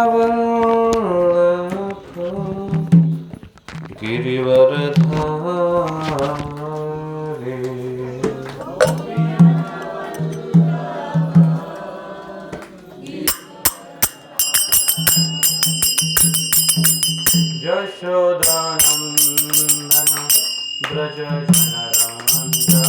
गोपीजनवल्लभ गिरिवरधारी यशोदानन्दन व्रज जनरञ्जन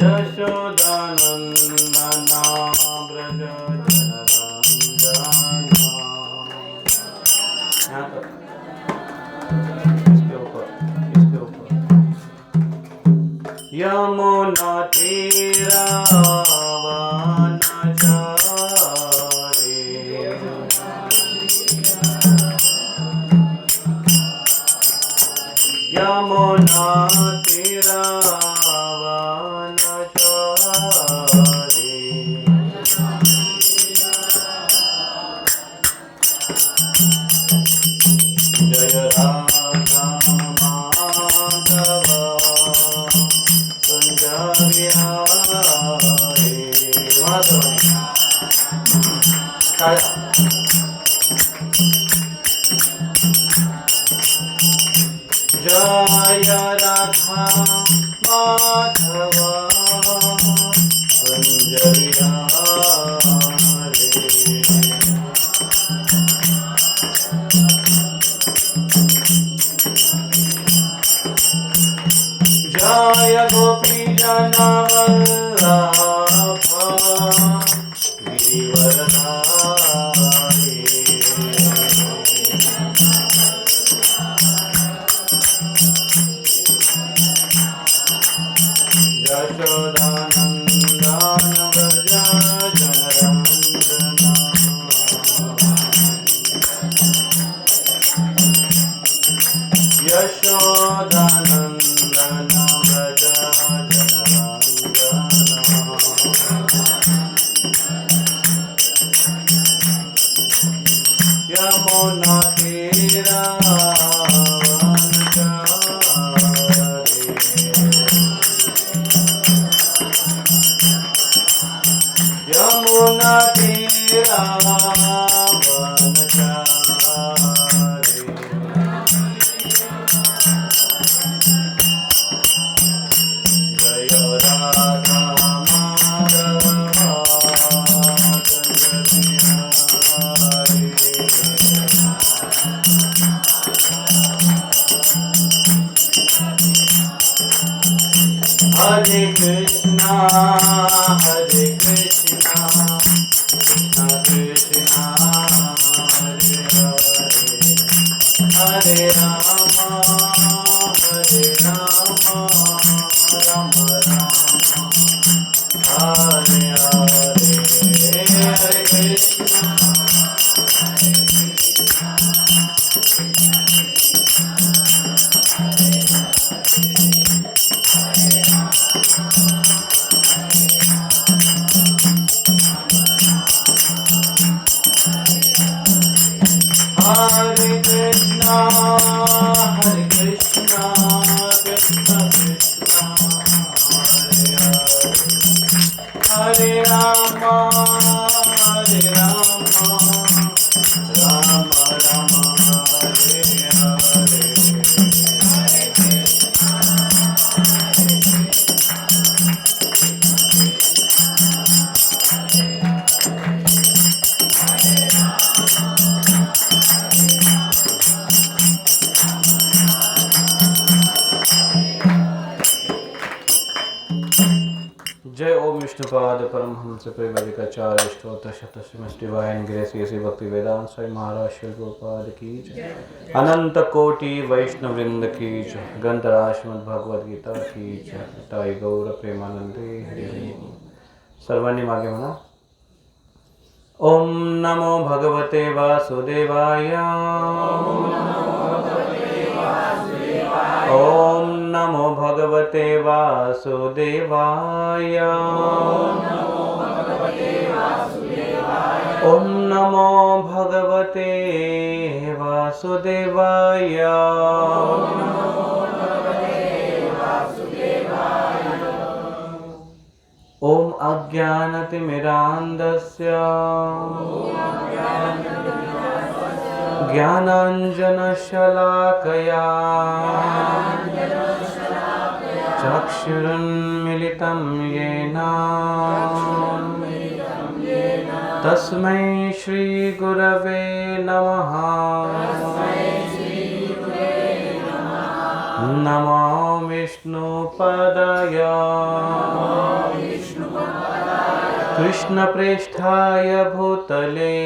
यशोदानन्दन व्रज जनरञ्जन यमुना तीरावनचारी यमुना तीरावनचारी जय राधा माधव कुंज विहारी जय राधा माधव कुंज विहारी जय गोपी जनवल्लभ गिरिवरधारी यशोदानन्दन व्रज जनरञ्जन यशोदानन्दन व्रज जनरञ्जन यमुना तीरावनचारी यमुना तीरावनचारी जय राधा माधव कुंज विहारी हरे Krishna Krishna Krishna Hare Hare Hare Ram Ram Ram Hare Hare Hare Krishna Hare Krishna, Krishna Krishna, Hare Hare, Hare Rama, Rama Rama, Hare Hare. जय ओम विष्णुपाद परमहंस परिवरिकाचार्य स्तोत्र शतश्री divine grace ऐसी भक्ति वेदांत स्वामी महाराज श्री गोपाद की जय। अनंत कोटि वैष्णव वृंद की जय। ग्रंथराज श्रीमद् भगवद गीता की जय। ताई गौर प्रेमानंदे हरि हरि। सर्वांनी मागे म्हणा ओम नमो भगवते वासुदेवाय। ओम नमो भगवते भगवते वासुदेवाय। ओम नमो भगवते वासुदेवाय। ओम अज्ञानतिमिरान्धस्य ज्ञानाञ्जनशलाकया चक्षुरुन्मीलितं येन तस्मै श्रीगुरवे नमः। नमो विष्णुपदाय कृष्णप्रेष्ठाय भूतले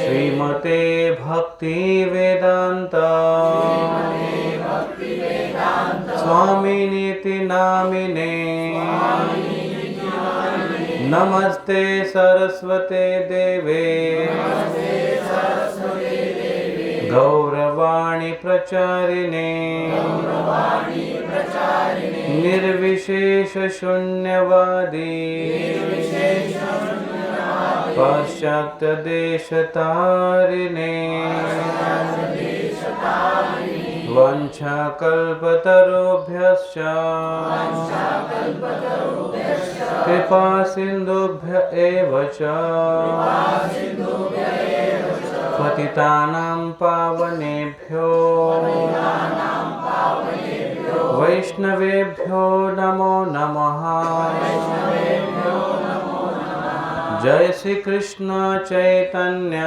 श्रीमते भक्तिवेदान्त स्वामिनीति नामिने। नमस्ते सरस्वते देवे गौरवाणी प्रचारिणे निर्विशेष शून्यवादी पाश्चात्य देशतारिणे वंशाकल्पतरुभ्यश्च कृपा सिन्धुभ्य एव च पतितानां पावनेभ्यो वैष्णवेभ्यो नमो नमः। जय श्री कृष्ण चैतन्य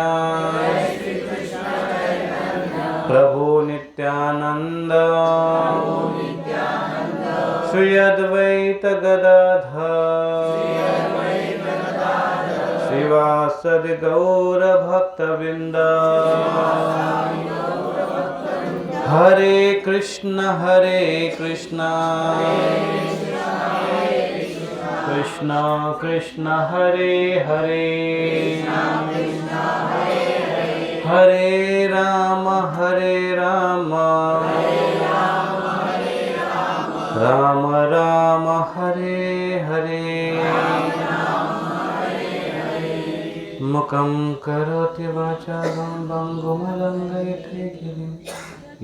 प्रभु नित्यानंद श्री अद्वैत गदाधर श्रीवासदि गौर भक्तवृंद। हरे कृष्ण कृष्ण कृष्ण हरे हरे हरे राम राम राम हरे हरे। मुखं करोति वाचालं भङ्गुमलङ्घयते गिरिं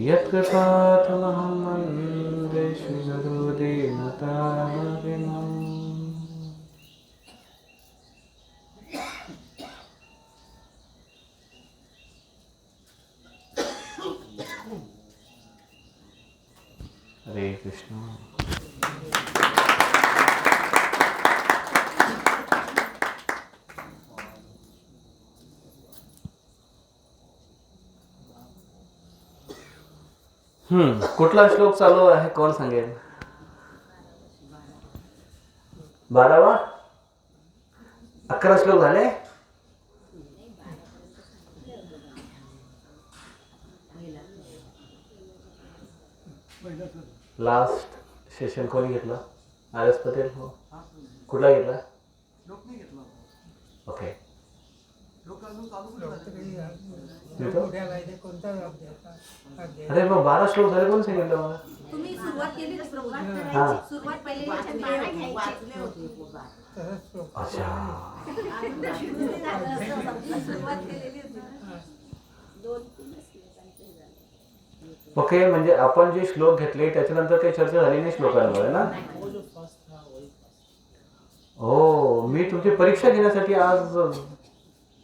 यत्कृपातमहं वन्दे श्रीगुरुदीनतारिणम्। हरे कृष्ण। कुठला श्लोक चालू आहे कोण सांगेल? 12वा 11 श्लोक झाले. लास्ट सेशन कोणी घेतला? आर.एस. पटेल. हो. कुठला घेतला? ओके. अरे मग 12 श्लोक झाले कोण सांगितलं मला? तुम्ही सुरुवात केली सुरुवात पहिले वाचले होते. अच्छा. सुरुवात केलेली होती. ओके, म्हणजे आपण जे श्लोक घेतले त्याच्यानंतर काही चर्चा झाली नाही श्लोकांवर ना? हो, मी तुमची परीक्षा घेण्यासाठी आज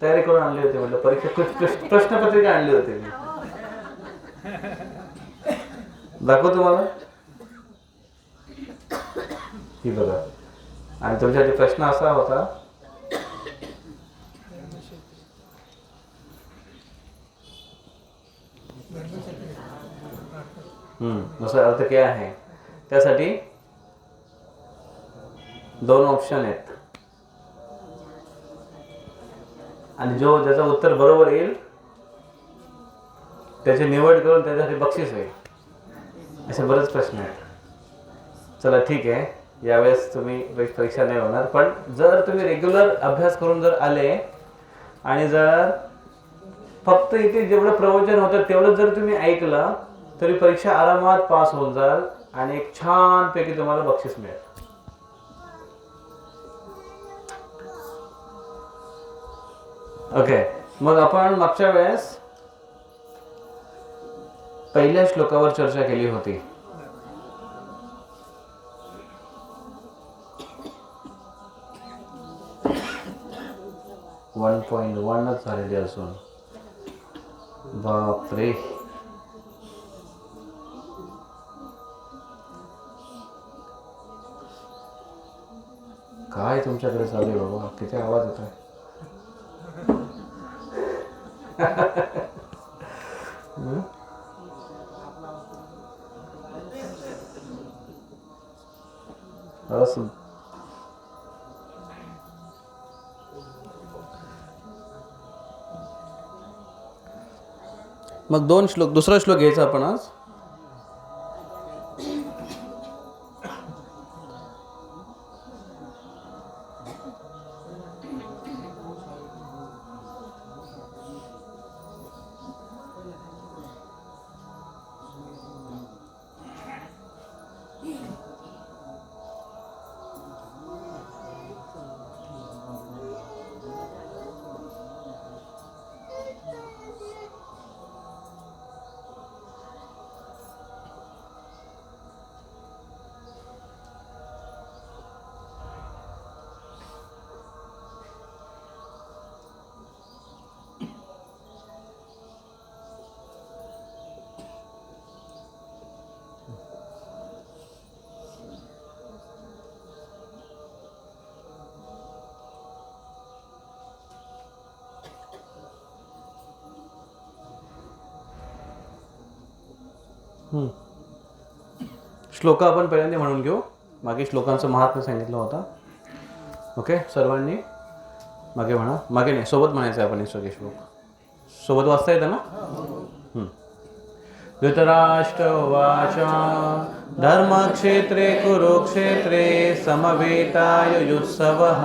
तयारी करून आणली होती. म्हटलं परीक्षा प्रश्नपत्रिका आणली होती मी. दाखव तुम्हाला ही बघा. आणि तुमच्यासाठी प्रश्न असा होता, उसका अर्थ क्या है? त्यासाठी 2 ऑप्शन आहेत आणि ज्याचं उत्तर बरोबर येईल त्याची निवड करून त्याच्यासाठी बक्षीस होईल. असे बरेच प्रश्न आहेत. चला ठीक आहे, यावेळेस तुम्ही परीक्षा नाही होणार, पण जर तुम्ही रेग्युलर अभ्यास करून जर आले आणि जर फक्त इथे जेवढं प्रवचन होतं तेवढं जर तुम्ही ऐकलं तरी परीक्षा आरामात पास होऊन जाल आणि एक छानपैकी तुम्हाला बक्षीस मिळेल. ओके, मग आपण मागच्या वेळेस पहिल्या श्लोकावर चर्चा केली होती. वन 1.1च झालेली असून बापरे. काय तुमच्याकडे चालू आहे बाबा, किती आवाज येतोय. असं मग दुसरा श्लोक घ्यायचा आपण आज. श्लोक आपण पहिल्यांदा म्हणून घेऊ. मागे श्लोकांचं महात्म्य सांगितलं होतं. ओके, सर्वांनी मागे म्हणा. मागे नाही, सोबत म्हणायचं आपण हे सगळे श्लोक. सोबत वाचता येतं ना. धृतराष्ट्र उवाच धर्मक्षेत्रे कुरुक्षेत्रे समवेतायुयुत्सवः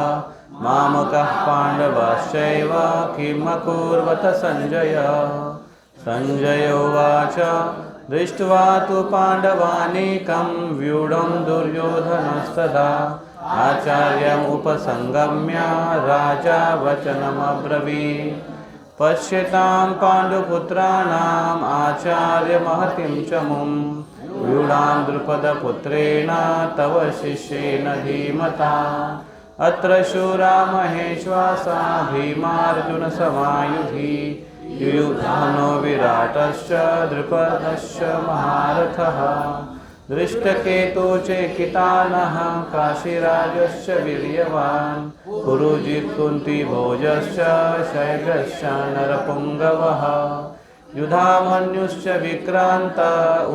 मामकः पाण्डवाश्चैव किम् अकुर्वत संजय. संजय उवाच दृष्ट्वा तु पाण्डवानीकं व्यूढं दुर्योधनस्तदा आचार्यम् उपसंगम्य राजा वचनमब्रवीत्. पश्यतां पाण्डुपुत्राणाम् आचार्यमहतिं च मुं व्यूढां द्रुपदपुत्रेण तव शिष्येन धीमता. अत्र शूरा महेश्वासा भीमार्जुनसमायुधि युयुधानो विराटश्च द्रुपदश्च महारथः. दृष्टकेतु चेकितानः काशीराजश्च वीर्यवान् पुरुजित् कुन्तीभोजश्च शैलश्च नरपुङ्गवः. युधामन्युश्च विक्रान्त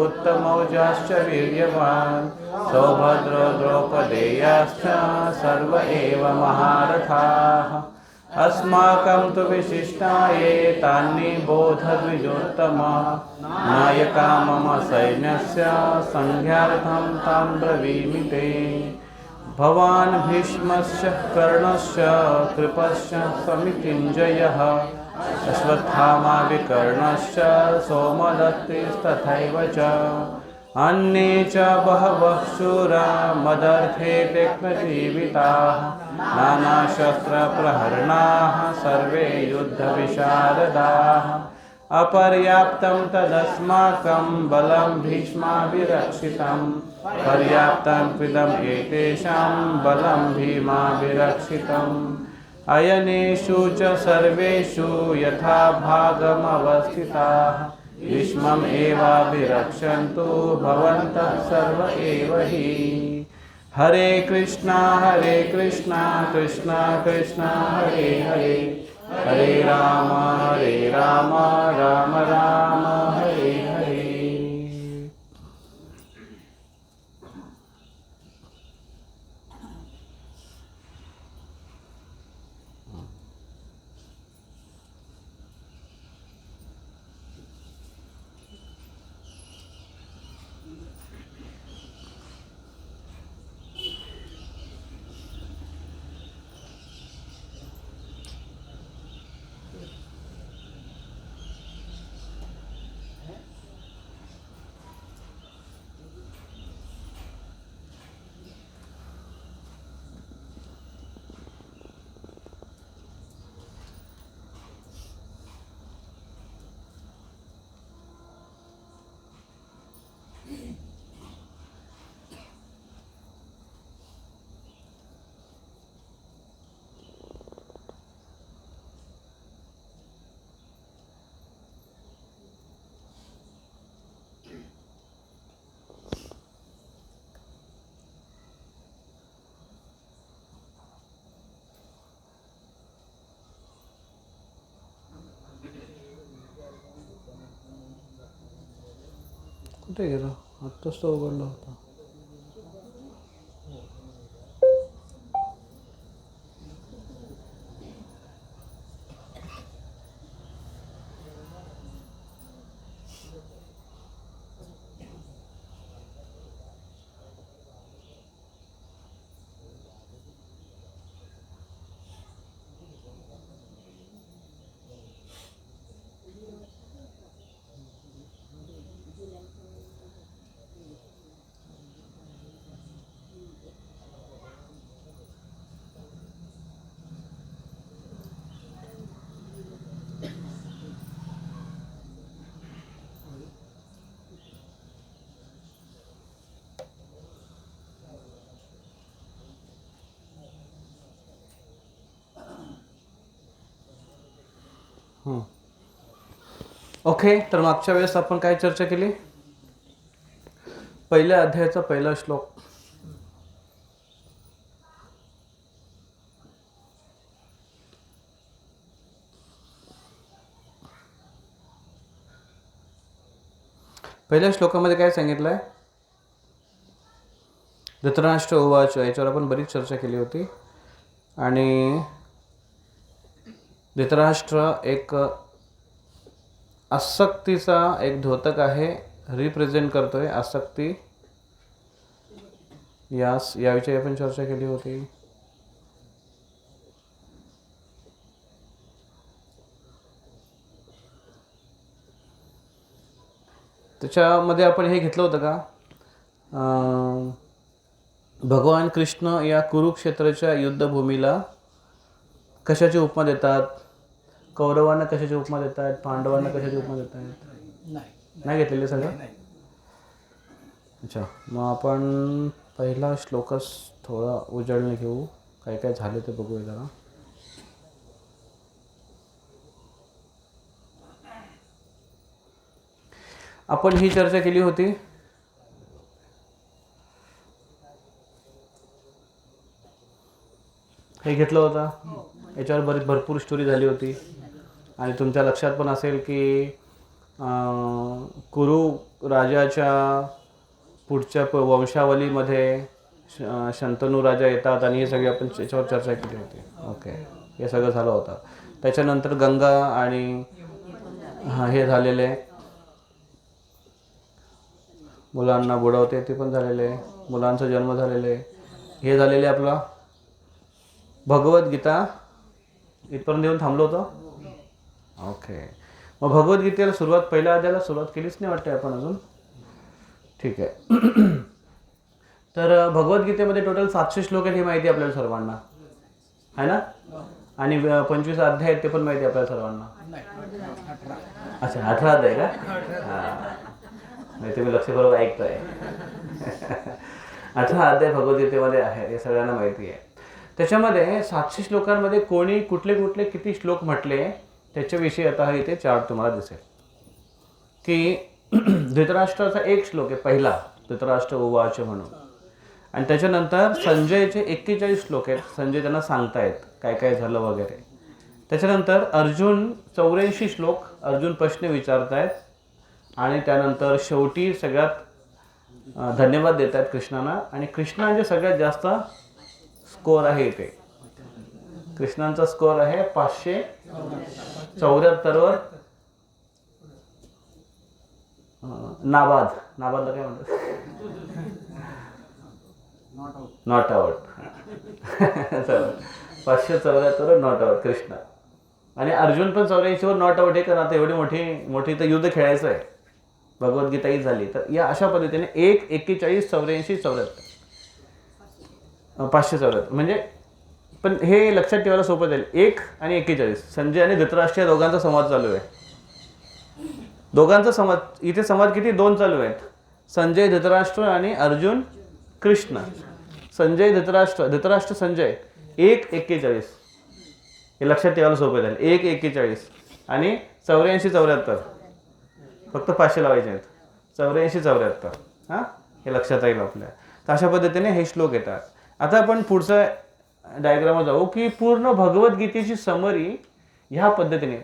उत्तमौजाश्च वीर्यवान् सौभद्रो द्रौपदेयाश्च सर्व एव महारथाः. अस्माकं तु विशिष्टाये तान्नि बोधद्विजोत्तम. नायका मम सैन्यस्य संज्ञार्थं तां ब्रवीमि ते. भवान् भीष्मश्च कर्णश्च कृपश्च समितिञ्जयः अश्वत्थामा विकर्णश्च सोमदत्तिस्तथैव च. अन्ये च बहवः शूरा मदर्थे त्यक्तजीविताः नानाशस्त्रप्रहरणाः सर्वे युद्धविशारदाः. अपर्याप्तं तदस्माकं बलं भीष्माभिरक्षितं पर्याप्तं त्विदम् एतेषां बलं भीमाभिरक्षितम्. अयनेषु च सर्वेषु यथा भागमवस्थिताः भीष्मम् एवाभिरक्षन्तु भवन्तः सर्व एव हि. हरे कृष्णा कृष्णा कृष्णा हरे हरे हरे राम राम राम हरे हरे. कुठे गेलं? आत्ताच तो उघडला होता. ओके, तर मागच्या वेळेस आपण काय चर्चा केली? पहिल्या अध्यायाचा पहिला श्लोक. पहिल्या श्लोकामध्ये काय सांगितलंय? धृतराष्ट्र उवाच, याच्यावर आपण बरीच चर्चा केली होती. आणि धृतराष्ट्र एक आसक्तीचा एक द्योतक आहे, रिप्रेझेंट करतोय आसक्ती. याविषयी आपण चर्चा केली होती. त्याच्यामध्ये आपण हे घेतलं होतं का, भगवान कृष्ण या कुरुक्षेत्राच्या युद्धभूमीला कशाची उपमा देतात? कौरवांना कशाची उपमा देतात? पांडवांना कशाची उपमा देतात? नाही घेतलेले सगळं? अच्छा, मग आपण पहिला श्लोकच थोडा उजळणे घेऊ, काय काय झाले ते बघूया जरा. आपण ही चर्चा केली होती. हे घेतलं होतं, याच्यावर बरीच भरपूर स्टोरी झाली होती. आणि तुमच्या लक्षात पण असेल की कुरु राजाच्या पुढच्या वंशावलीमध्ये शंतनू राजा येतात आणि हे सगळे आपण याच्यावर चर्चा केली होती. ओके, हे सगळं झालं होतं. त्याच्यानंतर गंगा आणि हे झालेले मुलांना बुडवते ते पण झालेले, मुलांचा जन्म झालेले, हे झालेले. आपला भगवद्गीता इथपर्यंत येऊन थांबलो होतो. ओके, मग भगवद्गीतेला सुरुवात, पहिल्या अध्यायाला सुरुवात केलीच नाही वाटते आपण अजून. ठीक आहे. तर भगवद्गीतेमध्ये टोटल 700 श्लोक आहेत, हे माहिती आहे आपल्याला सर्वांना, आहे ना? आणि 25 अध्याय आहेत, ते पण माहिती आहे आपल्याला सर्वांना. अच्छा, 18 अध्याय का? हां, नाही तुम्ही लक्षपूर्वक ऐकताय. 18 अध्याय भगवद्गीतेमध्ये आहे, हे सगळ्यांना माहिती आहे. त्याच्यामध्ये 700 श्लोकांमध्ये कोणी कुठले कुठले किती श्लोक म्हटले त्याच्याविषयी आता इथे चार्ट तुम्हाला दिसेल. की धृतराष्ट्राचा एक श्लोक आहे पहिला, धृतराष्ट्र उवाच म्हणून. आणि त्याच्यानंतर संजयचे 41 श्लोक आहेत, संजय त्यांना सांगतायत काय काय झालं वगैरे. त्याच्यानंतर अर्जुन 84 श्लोक, अर्जुन प्रश्न विचारतायत. आणि त्यानंतर शेवटी सगळ्यात धन्यवाद देत आहेत कृष्णांना. आणि कृष्णांचे सगळ्यात जास्त स्कोअर आहे इथे. कृष्णांचा स्कोअर आहे 574 वर नाबादला काय म्हणतात? Not out. 574 not out Krishna. आणि अर्जुन पण 84 वर नॉट आउट आहे, कारण आता एवढी मोठी तर युद्ध खेळायचं आहे, भगवद्गीताही झाली. तर या अशा पद्धतीने 1, 41, 84, 74, 574. म्हणजे पण हे लक्षात ठेवायला सोपं जाईल. 1 आणि 41 संजय आणि धृतराष्ट्र दोघांचा संवाद चालू आहे. दोघांचा संवाद, इथे संवाद किती? 2 चालू आहेत. संजय धृतराष्ट्र आणि अर्जुन कृष्ण. संजय धृतराष्ट्र संजय. 1, 41 हे लक्षात ठेवायला सोपं जाईल. 1, 41 आणि 84, 74 फक्त 500 लावायचे आहेत. 84, 74 हां, हे लक्षात येईल आपल्या. तर अशा पद्धतीने हे श्लोक येतात. आता आपण पुढचा डायग्रामवर जाऊ की पूर्ण भगवद्गीतेची समरी ह्या पद्धतीने,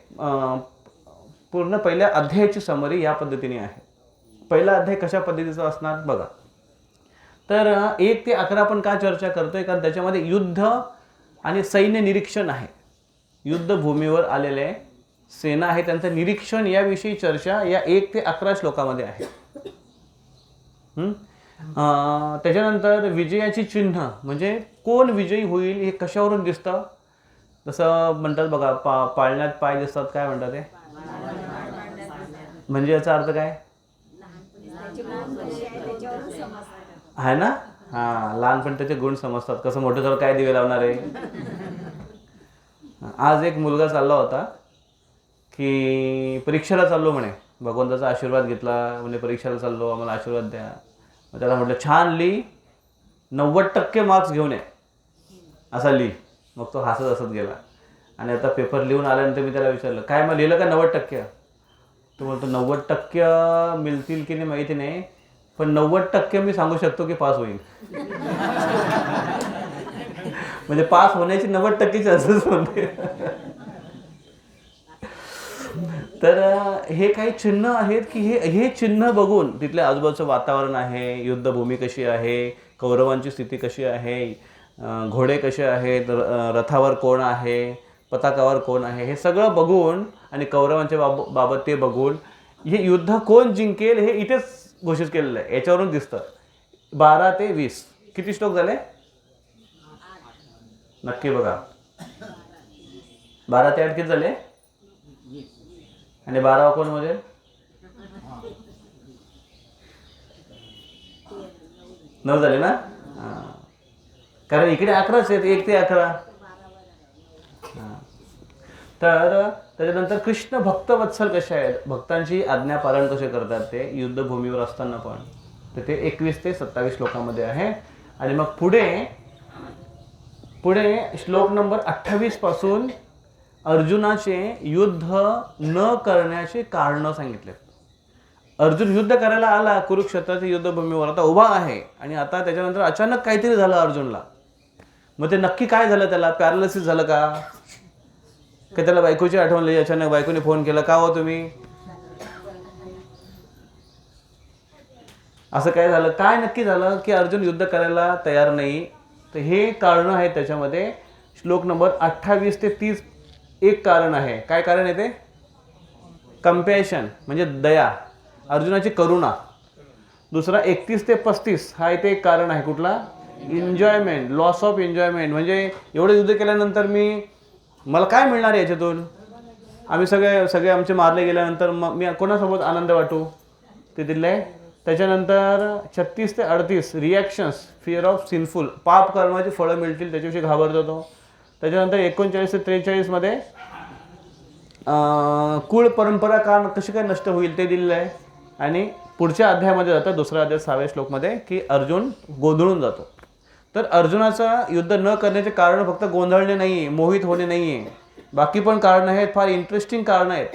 पूर्ण पहिल्या अध्यायाची समरी या पद्धतीने आहे. पहिला अध्याय कशा पद्धतीचा असणार बघा. तर 1 ते 11 आपण का चर्चा करतोय, कारण त्याच्यामध्ये युद्ध आणि सैन्य निरीक्षण आहे. युद्धभूमीवर आलेले सेना आहे त्यांचं निरीक्षण याविषयी चर्चा या 1 ते 11 श्लोकामध्ये आहे. त्याच्यानंतर विजयाची चिन्ह म्हणजे कोण विजयी होईल हे कशावरून दिसतं. जसं म्हणतात बघा, पाळण्यात पाय दिसतात, काय म्हणतात ते, म्हणजे याचा अर्थ काय आहे ना. हां, लहानपणी त्याचे गुण समजतात. कसं मोठं झालं काय दिवे लावणार आहे. आज एक मुलगा चालला होता की परीक्षेला चाललो म्हणे, भगवंताचा आशीर्वाद घेतला म्हणजे परीक्षेला चाललो, आम्हाला आशीर्वाद द्या. मग त्याला म्हटलं छान लिही, 90% मार्क्स घेऊन ये, असा लिही. मग तो हसत गेला. आणि आता पेपर लिहून आल्यानंतर मी त्याला विचारलं काय मग लिहिलं का 90%. तो म्हणतो 90% मिळतील की नाही माहिती नाही, पण 90% मी सांगू शकतो की पास होईल. म्हणजे पास होण्याची 90% चान्सेस होते. तर हे काही चिन्ह आहेत की हे चिन्ह बघून तिथले आजूबाजूचं वातावरण आहे, युद्धभूमी कशी आहे, कौरवांची स्थिती कशी आहे, घोडे कसे आहेत, रथावर कोण आहे, पताकावर कोण आहे, हे सगळं बघून आणि कौरवांच्या बाबत ते बघून हे युद्ध कोण जिंकेल हे इथेच घोषित केलेलं आहे. याच्यावरून दिसतं. 12 ते 20 किती श्लोक झाले नक्की बघा. 12 ते 8 किती झाले आणि 12 कोण म्हणजे 9 झाले ना. कारण इकडे 11च आहेत, 1 ते 11. तर त्याच्यानंतर कृष्ण भक्त वत्सल कसे आहेत, भक्तांची आज्ञा पालन कसे करतात ते युद्धभूमीवर असताना पण, तर ते 21 ते 27 श्लोकामध्ये आहे. आणि मग पुढे श्लोक नंबर 28 पासून अर्जुनाचे युद्ध न करण्याचे कारण सांगितले. अर्जुन युद्ध करायला आला कुरुक्षेत्राच्या युद्धभूमीवर, आता उभा आहे आणि आता त्याच्यानंतर अचानक काहीतरी झालं अर्जुनला. मग ते नक्की काय झालं, त्याला पॅरालिसिस झालं का त्याला बायकोची आठवण आली, अचानक बायकोने फोन केला का हो तुम्ही, असं काय झालं, काय नक्की झालं की अर्जुन युद्ध करायला तयार नाही. तर हे कारण आहे त्याच्यामध्ये. श्लोक नंबर 28 ते 30 एक कारण आहे. काय कारण आहे ते, कंपॅशन म्हणजे दया, अर्जुनाची करुणा. दुसरा 31 ते 35 हा इथे एक कारण आहे. कुठला, एन्जॉयमेंट, लॉस ऑफ एन्जॉयमेंट, म्हणजे एवढं युद्ध केल्यानंतर मला काय मिळणार आहे याच्यातून, आम्ही सगळे आमचे मारले गेल्यानंतर मी कोणासोबत आनंद वाटू, ते दिलं आहे. त्याच्यानंतर 36 ते 38 रिॲक्शन्स, फिअर ऑफ सिनफुल, पाप कर्माची फळं मिळतील त्याच्याविषयी घाबरतो तो. त्याच्यानंतर 39 ते 43 मध्ये कुळ परंपरा कशी काय नष्ट होईल ते दिलेलं आहे. आणि पुढच्या अध्यायामध्ये जातं, दुसरा अध्याय 6व्या श्लोकमध्ये, की अर्जुन गोंधळून जातो. तर अर्जुनाचं युद्ध न करण्याचे कारण फक्त गोंधळणे नाही आहे, मोहित होणे नाही आहे, बाकी पण कारणं आहेत, फार इंटरेस्टिंग कारणं आहेत.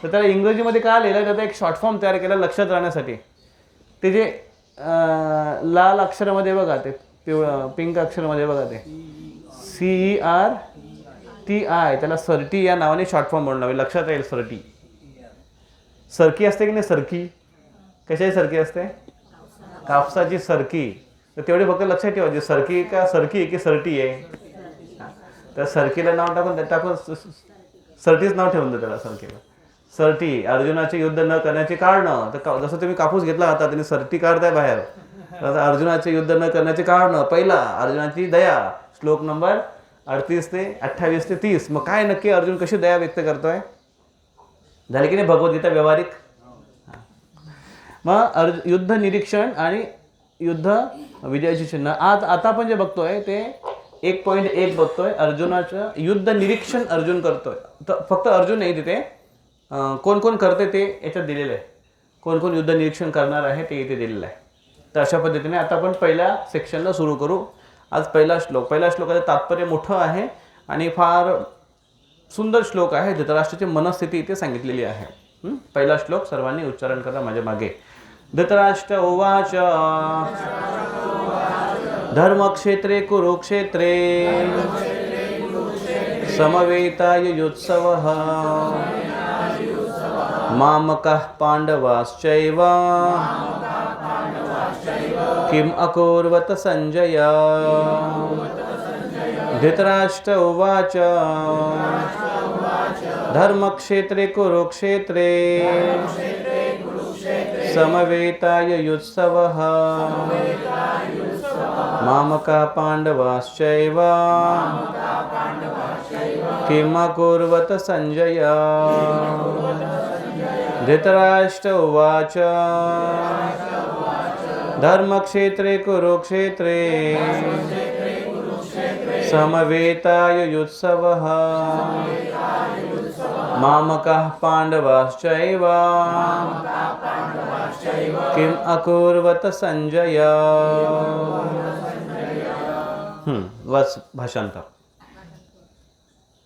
तर त्याला इंग्रजीमध्ये काय लिहिलं, त्याचा एक शॉर्ट फॉर्म तयार केला लक्षात राहण्यासाठी. ते जे लाल अक्षरामध्ये बघा, ते पिंक अक्षरामध्ये बघा, ते CERTI, त्याला सर्टी या नावाने शॉर्ट फॉर्म म्हणून लक्षात येईल. सरकी असते की नाही, सरकी कशाची सरकी असते, कापसाची सरकी. तर तेवढे फक्त लक्षात ठेवायचे, सरकी का सरकी की सर्टी आहे. तर सरकीला नाव टाकून सर्टीच नाव ठेवून दे त्याला, सरकीला सर्टी. अर्जुनाचे युद्ध न करण्याचे कारण, तर जसं तुम्ही कापूस घेतला होता त्यांनी सर्टी काढताय बाहेर, तर अर्जुनाचे युद्ध न करण्याचे कारण, पहिला अर्जुनाची दया, श्लोक नंबर 38 ते 28 ते 30. मग काय नक्की अर्जुन कशी दया व्यक्त करतोय, झाले की नाही भगवद्गीता व्यावहारिक. मग युद्ध निरीक्षण आणि युद्ध विजयाची चिन्ह. आता आपण जे बघतोय ते 1.1 बघतोय, अर्जुनाचं युद्ध निरीक्षण अर्जुन करतोय. तर फक्त अर्जुन नाही, तिथे कोण कोण करते ते याच्यात दिलेलं आहे, कोण कोण युद्ध निरीक्षण करणार आहे ते इथे दिलेलं आहे. तर अशा पद्धतीने आता आपण पहिल्या सेक्शनला सुरू करू. आज पहिला श्लोकाचं तात्पर्य मोठं आहे आणि फार सुंदर श्लोक आहे. धृतराष्ट्राची मनस्थिती इथे सांगितलेली आहे. पहिला श्लोक सर्वांनी उच्चारण करा माझ्या मागे. धृतराष्ट्र उवाच धर्मक्षेत्रे कुरुक्षेत्रे समवेतायुत्सवः मामकः पाण्डवाश्चैव किम् अकुर्वत सञ्जय धृतराष्ट्र उवाच धर्मक्षेत्रे कुरुक्षेत्रे समवेतायुयुत्सवः मामकः पाण्डवाश्चैव किम् अकुर्वत सञ्जय धृतराष्ट्र उवाच धर्मक्षेत्रे कुरुक्षेत्रे समवेतायुयुत्सवः मामकः पाण्डवाश्चैव किम् अकुर्वत संजय. बस भाषांतर.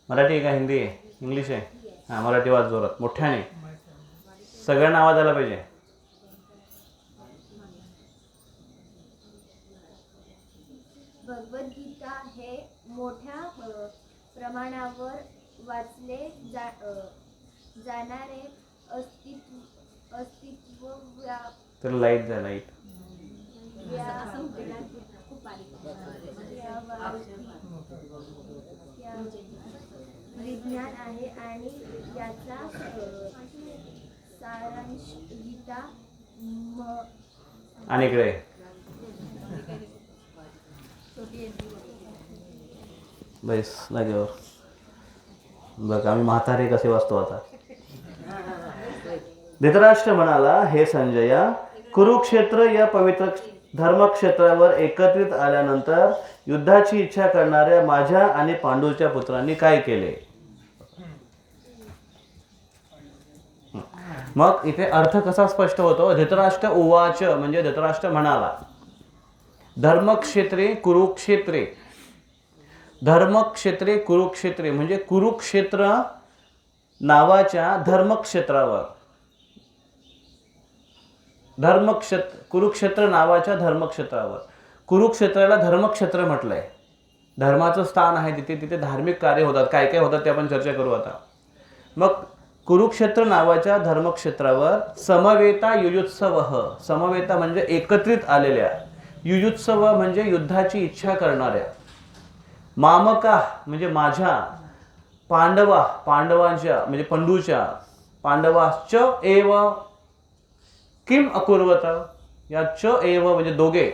मराठी आहे का हिंदी आहे इंग्लिश आहे? हां मराठी वाच जोरात मोठ्याने सगळ्यांना आवाज आला पाहिजे. भगवद्गीता हे मोठ्या प्रमाणावर वाचले जाणारे अस्तित्व तर लाईट द्या लाईट. विज्ञान आहे आणि याचा सारांश गीता आणि इकडे बस जागेवर बघ आम्ही म्हातारे कसे वाचतो आता. धृतराष्ट्र म्हणाला, हे संजया, कुरुक्षेत्र या पवित्र धर्मक्षेत्रावर एकत्रित आल्यानंतर युद्धाची इच्छा करणाऱ्या माझ्या आणि पांडूच्या पुत्रांनी काय केले. मग इथे अर्थ कसा स्पष्ट होतो. धृतराष्ट्र उवाच म्हणजे धृतराष्ट्र म्हणाला. धर्मक्षेत्रे कुरुक्षेत्रे, धर्मक्षेत्रे कुरुक्षेत्रे म्हणजे कुरुक्षेत्र नावाच्या धर्मक्षेत्रावर, कुरुक्षेत्र नावाच्या धर्मक्षेत्रावर. कुरुक्षेत्राला धर्मक्षेत्र म्हटलंय. धर्माचं स्थान आहे तिथे, तिथे धार्मिक कार्य होतात. काय काय होतात ते आपण चर्चा करू आता. मग कुरुक्षेत्र नावाच्या धर्मक्षेत्रावर समवेता युयुत्सवः, समवेता म्हणजे एकत्रित आलेल्या, युयुत्सव म्हणजे युद्धाची इच्छा करणाऱ्या, मामका म्हणजे माझ्या, पांडवा पांडवांच्या म्हणजे पंडूच्या, पांडवाश्च एव किम अकुर्वत, या च एव म्हणजे दोघे,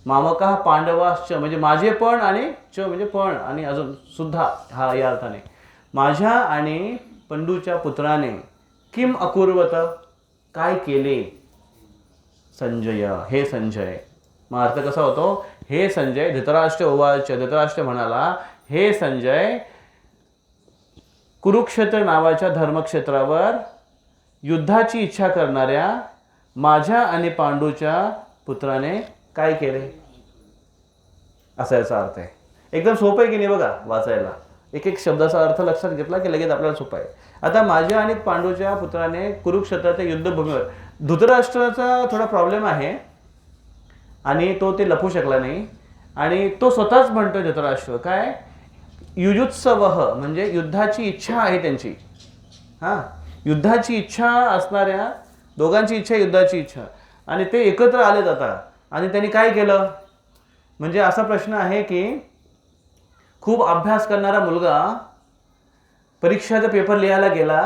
मामका पांडवाश्च म्हणजे माझे पण आणि च म्हणजे पण आणि अजून सुद्धा, हा या अर्थाने माझ्या आणि पंडूच्या पुत्राने किम अकुर्वत काय केले. संजय, हे संजय. मग अर्थ कसा होतो. हे संजय, धृतराष्ट्र उवाच, धृतराष्ट्र म्हणाला, हे संजय, कुरुक्षेत्र नावाच्या धर्मक्षेत्रावर युद्धाची इच्छा करणाऱ्या माझ्या आणि पांडूच्या पुत्राने काय केले. असा याचा अर्थ आहे. एकदम सोपं आहे की नाही बघा वाचायला. एक एक शब्दाचा अर्थ लक्षात घेतला की लगेच आपल्याला सोपं आहे. आता माझ्या आणि पांडूच्या पुत्राने कुरुक्षेत्राच्या युद्धभूमीवर, धृतराष्ट्राचा थोडा प्रॉब्लेम आहे आणि तो ते लपू शकला नाही आणि तो स्वतःच म्हणतो धृतराष्ट्र काय, युयुत्सवः म्हणजे युद्धाची इच्छा आहे त्यांची. हां, युद्धाची इच्छा असणाऱ्या दोघांची इच्छा, युद्धाची इच्छा, आणि ते एकत्र आले जातात. आणि त्यांनी काय केलं म्हणजे असा प्रश्न आहे की खूप अभ्यास करणारा मुलगा परीक्षेचा पेपर लिहायला गेला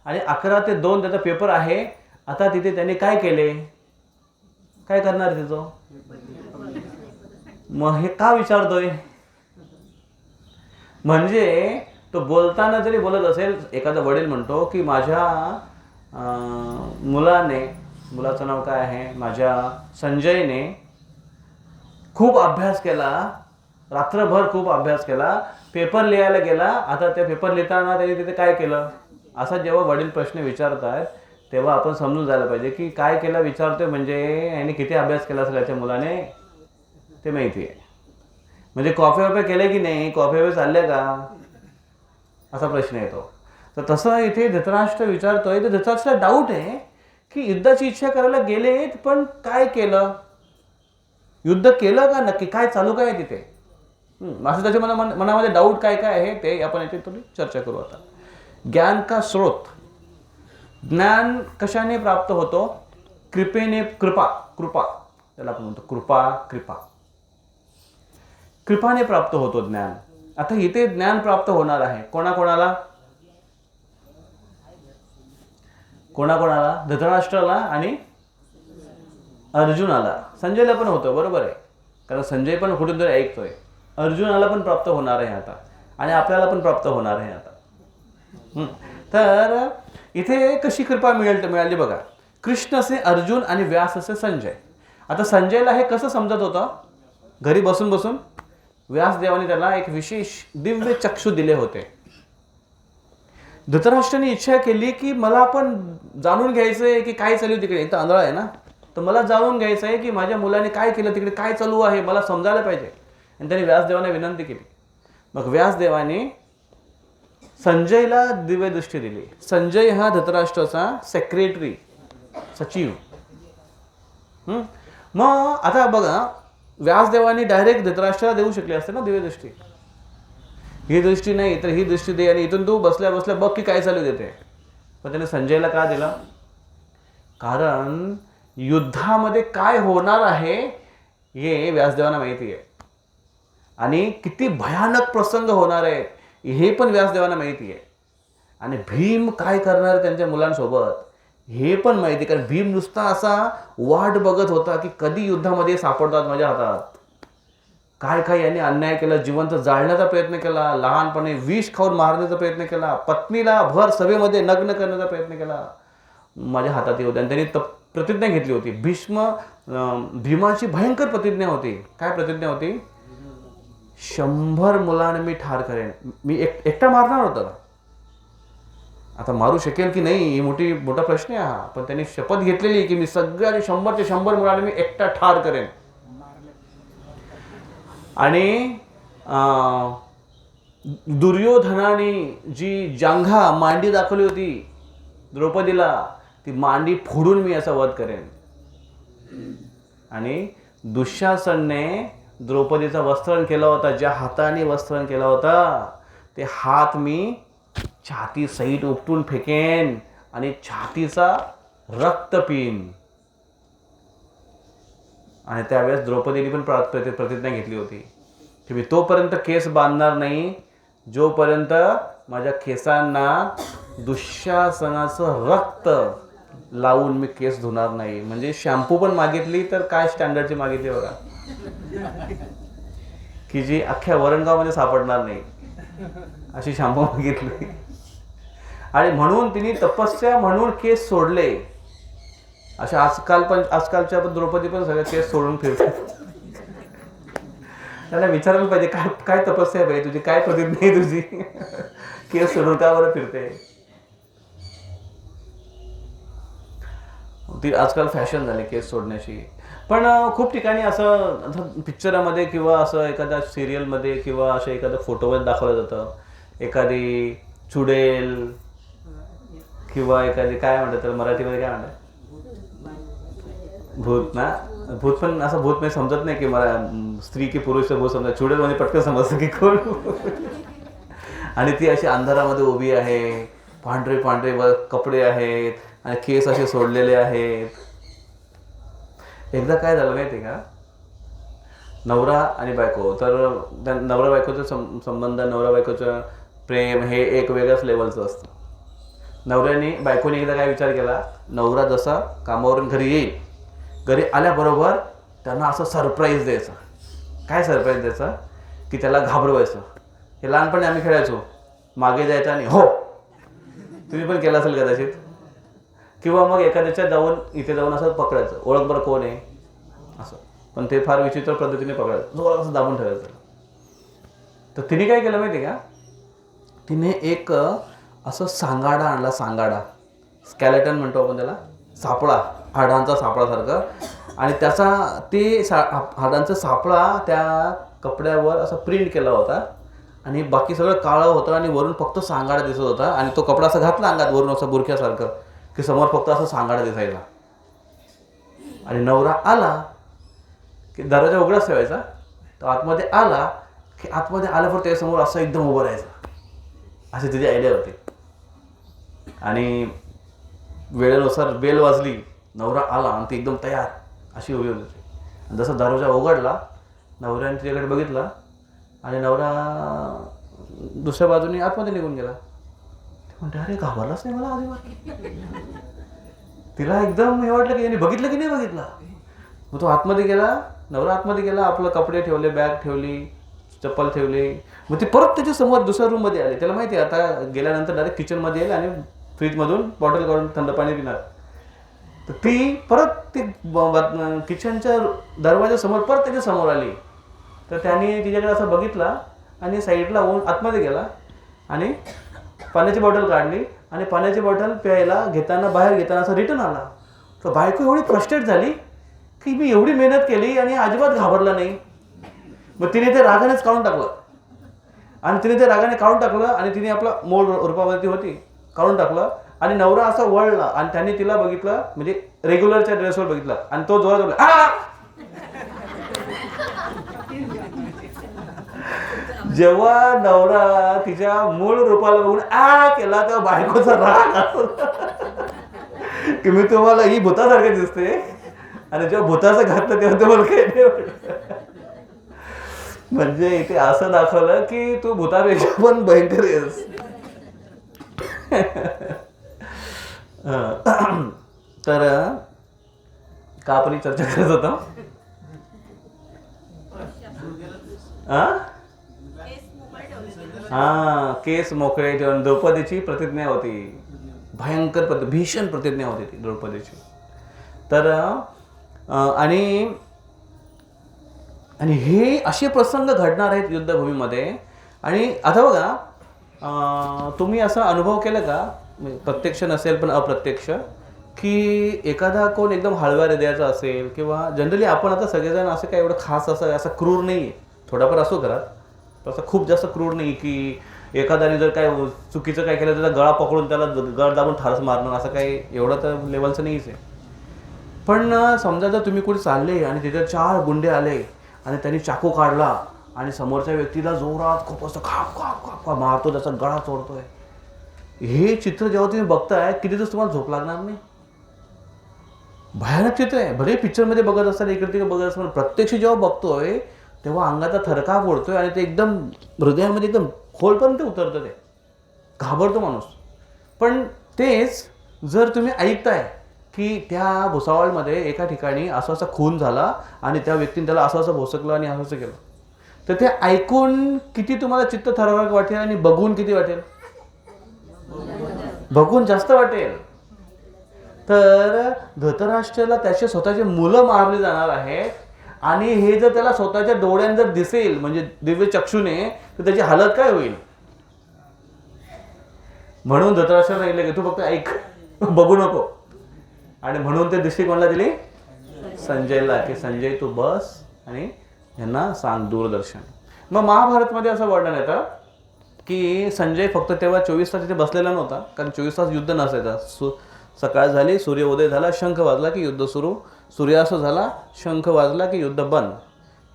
आणि 11 ते 2 त्याचा पेपर आहे. आता तिथे त्यांनी काय केले, काय करणार तिथं. मग हे का विचारतोय म्हणजे तो बोलताना जरी बोलत असेल, एखादा वडील म्हणतो की माझ्या मुलाचं नाव काय आहे, माझ्या संजयने खूप अभ्यास केला, रात्रभर खूप अभ्यास केला, पेपर लिहायला गेला. आता त्या पेपर लिहिताना त्यांनी तिथे काय केलं. असा जेव्हा वडील प्रश्न विचारतात तेव्हा आपण समजून जायला पाहिजे की काय केलं विचारतोय म्हणजे यांनी किती अभ्यास केला असेल याच्या मुलाने ते माहिती आहे. म्हणजे कॉफी वॉफी केले की नाही, कॉफी वॉफी चालले का, असा प्रश्न येतो. तर तसं इथे धृतराष्ट्र विचारतोय. तर धृतराष्ट्राला डाऊट आहे की युद्धाची इच्छा करायला गेले पण काय केलं, युद्ध केलं का नक्की, काय चालू काय तिथे. असं त्याच्या मनामध्ये डाऊट काय काय आहे ते आपण याची थोडी चर्चा करू आता. ज्ञान का स्रोत, ज्ञान कशाने प्राप्त होतो? कृपेने. कृपा त्याला आपण म्हणतो कृपा. कृपाने प्राप्त होतो ज्ञान. आता इथे ज्ञान प्राप्त होणार आहे कोणाकोणाला? धृतराष्ट्राला आणि अर्जुनाला. संजयला पण होतं, बरोबर आहे, कारण संजय पण कुठून तरी ऐकतोय. अर्जुनाला पण प्राप्त होणार आहे आता, आणि आपल्याला पण प्राप्त होणार आहे आता. तर इथे कशी कृपा मिळाली बघा. कृष्ण असे अर्जुन आणि व्यास असे संजय. आता संजयला हे कसं समजत होतं? घरी बसून बसून व्यासदेवाने त्याला एक विशेष दिव्य चक्षु दिले होते. धृतराष्ट्राने इच्छा केली की मला पण जाणून घ्यायचंय की काय चालू तिकडे. एक तर आंधळा आहे ना, तर मला जाणून घ्यायचं आहे की माझ्या मुलाने काय केलं तिकडे, काय चालू आहे, मला समजायला पाहिजे. आणि त्याने व्यासदेवाने विनंती केली. मग व्यासदेवाने संजयला दिव्य दृष्टी दिली. संजय हा धृतराष्ट्राचा सेक्रेटरी, सचिव. मग आता बघा, व्यासदेवाने डायरेक्ट धृतराष्ट्राला देऊ शकले असते ना दिव्य दृष्टी. ही दृष्टी नाही तर ही दृष्टी दे, आणि इथून तू बसल्या बसल्या बघ की काय चालू देते. पण त्याने संजयला का दिला? कारण युद्धामध्ये काय होणार आहे हे व्यासदेवांना माहिती आहे, आणि किती भयानक प्रसंग होणार आहे हे पण व्यासदेवांना माहिती आहे, आणि भीम काय करणार त्यांच्या मुलांसोबत हे पण माहिती. कारण भीम नुसता असा वाट बघत होता की कधी युद्धामध्ये सापडतात माझ्या हातात. काय काय यांनी अन्याय केला, जिवंत जाळण्याचा प्रयत्न केला, लहानपणे विष खाऊन मारण्याचा प्रयत्न केला, पत्नीला भर सभेमध्ये नग्न करण्याचा प्रयत्न केला, माझ्या हातात येऊ द्या. आणि त्यांनी प्रतिज्ञा घेतली होती. भीमाची भयंकर प्रतिज्ञा होती. काय प्रतिज्ञा होती? 100 मुलांना मी ठार करेन. मी एकटा मारणार होता. आता मारू शकेल की नाही ही मोठा प्रश्न आहे हा. पण त्यांनी शपथ घेतलेली की मी सगळ्या 100 मुलांना मी एकटा ठार करेन. आणि दुर्योधनाने जी जांघा मांडी दाखवली होती द्रौपदीला, ती मांडी फोडून मी असा वध करेन. आणि दुःशासनने द्रौपदीचा वस्त्रण केला होता, ज्या हाताने वस्त्रण केला होता ते हात मी छाती सहित उपटून फेकेन आणि छातीचा रक्त पिईन. आणि त्यावेळेस द्रौपदीने पण प्रतिज्ञा घेतली होती की मी तोपर्यंत केस बांधणार नाही जोपर्यंत माझ्या केसांना दुःशासनाचं रक्त लावून मी केस धुणार नाही. म्हणजे शॅम्पू पण मागितली तर काय स्टँडर्डची मागितली बघा, की जी अख्ख्या वरणगावमध्ये सापडणार नाही अशी शॅम्पू मागितली. आणि म्हणून तिने तपस्या म्हणून केस सोडले. अशा आजकालच्या पण द्रौपदी पण सगळे केस सोडून फिरतात. त्याला विचारायला पाहिजे काय तपस्या आहे तुझी, काय प्रतिज्ञा आहे तुझी, केस सोडून का बरं फिरते. ती आजकाल फॅशन झाली केस सोडण्याची. पण खूप ठिकाणी असं पिक्चरामध्ये किंवा असं एखाद्या सिरियलमध्ये किंवा असं एखाद्या फोटोमध्ये दाखवलं जातं, एखादी चुडेल किंवा एखादी काय म्हणतात तर मराठीमध्ये काय म्हणतात, भूत ना. भूत पण असं भूत नाही समजत नाही की मला स्त्री की पुरुष भूत समजत, चुडेल म्हणजे पटकन समजतं की कोण. आणि ती अशी अंधारामध्ये उभी आहे, पांढरे पांढरे कपडे आहेत आणि केस असे सोडलेले आहेत. एकदा काय झालं माहिती का, नवरा आणि बायको, तर नवरा बायकोचा संबंध, नवरा बायकोचं प्रेम हे एक वेगळ्याच लेवलचं असतं. बायकोने एकदा काय विचार केला, नवरा जसा कामावरून घरी येईल, घरी आल्याबरोबर त्यांना असं सरप्राईज द्यायचं. काय सरप्राईज द्यायचं की त्याला घाबरवायचं. हे लहानपणी आम्ही खेळायचो, मागे जायचं आणि हो, तुम्ही पण केलं असेल कदाचित. किंवा मग एखाद्याच्या इथे जाऊन असं पकडायचं, ओळख बरं कोण आहे असं. पण ते फार विचित्र पद्धतीने पकडायचं, जोरात असं दाबून ठेवायचं. तर तिने काय केलं माहिती का, तिने एक असं सांगाडा आणला, सांगाडा स्केलेटन म्हणतो आपण त्याला, सापळा, हाडांचा सापळासारखं. आणि त्याचा हाडांचा सापळा त्या कपड्यावर असा प्रिंट केला होता, आणि बाकी सगळं काळं होतं आणि वरून फक्त सांगाडा दिसत होता. आणि तो कपडा असा घातला अंगात वरून असं बुरख्यासारखं की समोर फक्त असं सांगाडा दिसायला. आणि नवरा आला की दरवाजा उघडाच ठेवायचा, तर आतमध्ये आला की आतमध्ये आल्यावर त्याच्यासमोर असं एकदम उभं राहायचं. अशी तिची आयडिया होती. आणि वेळेनुसार बेल वाजली, नवरा आला आणि ती एकदम तयार अशी उभी होती. आणि जसा दरवाजा उघडला, नवऱ्याने तिच्याकडे बघितला आणि नवरा दुसऱ्या बाजूने आतमध्ये निघून गेला. ते म्हणते अरे घाबरलाच नाही मला अजिबात. तिला एकदम हे वाटलं की यांनी बघितलं की नाही बघितलं. मग तो आतमध्ये गेला, नवरा आतमध्ये गेला, आपलं कपडे ठेवले, बॅग ठेवली, चप्पल ठेवली. मग ती परत त्याच्या समोर दुसऱ्या रूममध्ये आली. त्याला माहिती आहे आता गेल्यानंतर डायरेक्ट किचनमध्ये येईल आणि फ्रीजमधून बॉटल काढून थंड पाणी पिणार. तर ती परत ती किचनच्या दरवाजासमोर परत त्याच्या समोर आली. तर त्याने तिच्याकडे असं बघितला आणि साईडला होऊन आतमध्ये गेला आणि पाण्याची बॉटल काढली आणि पाण्याची बॉटल प्यायला घेताना बाहेर घेताना असं रिटर्न आला. तर बायको एवढी फ्रस्ट्रेट झाली की मी एवढी मेहनत केली आणि अजिबात घाबरला नाही. मग तिने ते रागानेच काढून टाकलं आणि तिने ते रागाने काढून टाकलं आणि तिने आपला मूळ रूपावरती होती काढून टाकलं आणि नवरा असा वळला आणि त्याने तिला बघितलं, म्हणजे रेग्युलरच्या ड्रेसवर बघितलं आणि तो जोरात बोलला. जेव्हा नवरा तिच्या मूळ रूपाला बघून केला तेव्हा बायकोचा राग की मी तुम्हाला ही भूतासारखे दिसते आणि जेव्हा भूताचं घातलं तेव्हा तुम्हाला काही नाही वाटलं. म्हणजे इथे असं दाखवलं की तू भूतापेक्षा पण भयंकर आहेस. तर का आपण चर्चा करत होतो? केस मोकळे ठेवून द्रौपदीची प्रतिज्ञा होती. भयंकर भीषण प्रतिज्ञा होती ती द्रौपदीची. तर आणि हे असे प्रसंग घडणार आहेत युद्धभूमीमध्ये. आणि आता बघा, तुम्ही असा अनुभव केला का, प्रत्यक्ष नसेल पण अप्रत्यक्ष, की एखादा कोण एकदम हळव्या हृदयाचा असेल किंवा जनरली आपण आता सगळेजण असं काय एवढं खास असं क्रूर नाही आहे, थोडाफार असो घरात, तसं खूप जास्त क्रूर नाही की एखाद्याने जर काय चुकीचं काय केलं त्याचा गळा पकडून त्याला गळ दाबून ठारच मारणं, असं काही एवढं तर लेवलचं नाहीच आहे. पण समजा जर तुम्ही कुठे चालले आणि तिथे 4 गुंडे आले आणि त्यांनी चाकू काढला आणि समोरच्या व्यक्तीला जोरात खूप असं खाप खाप खाप मारतो, त्याचा गळा चोरतोय, हे चित्र जेव्हा तुम्ही बघताय किती दिवस तुम्हाला झोप लागणार नाही? भयानक चित्र आहे. भले पिक्चरमध्ये बघत असताना इकडे तिकडे बघत असताना प्रत्यक्ष जेव्हा बघतोय तेव्हा अंगाचा थरकाप ओढतोय आणि ते एकदम हृदयामध्ये एकदम खोलपर्यंत उतरतं, ते घाबरतो माणूस. पण तेच जर तुम्ही ऐकताय की त्या भुसावळमध्ये एका ठिकाणी असा असा खून झाला आणि त्या व्यक्तीने त्याला असं असं भोसकलं आणि असं असं केलं, तर ते ऐकून किती तुम्हाला चित्त थरथराक वाटेल आणि बघून किती वाटेल? बघून जास्त वाटेल. तर धृतराष्ट्राला त्याचे स्वतःचे मुलं मारली जाणार आहेत आणि हे जर त्याला स्वतःच्या डोळ्याने जर दिसेल, म्हणजे दिव्य चक्षुने, तर त्याची हालत काय होईल? म्हणून धृतराष्ट्राला सांगितलं की तू फक्त ऐक, बघू नको. आणि म्हणून ते दृष्टी कोणाला दिली? संजयला, की संजय तू बस आणि यांना सांग दूरदर्शन. मग महाभारतमध्ये असं वर्णन येतं की संजय फक्त तेव्हा 24 तास तिथे बसलेला नव्हता, कारण 24 तास युद्ध नसायचं. सकाळ झाली, सूर्योदय झाला, शंख वाजला की युद्ध सुरू, सूर्यास्त झाला, शंख वाजला की युद्ध बंद.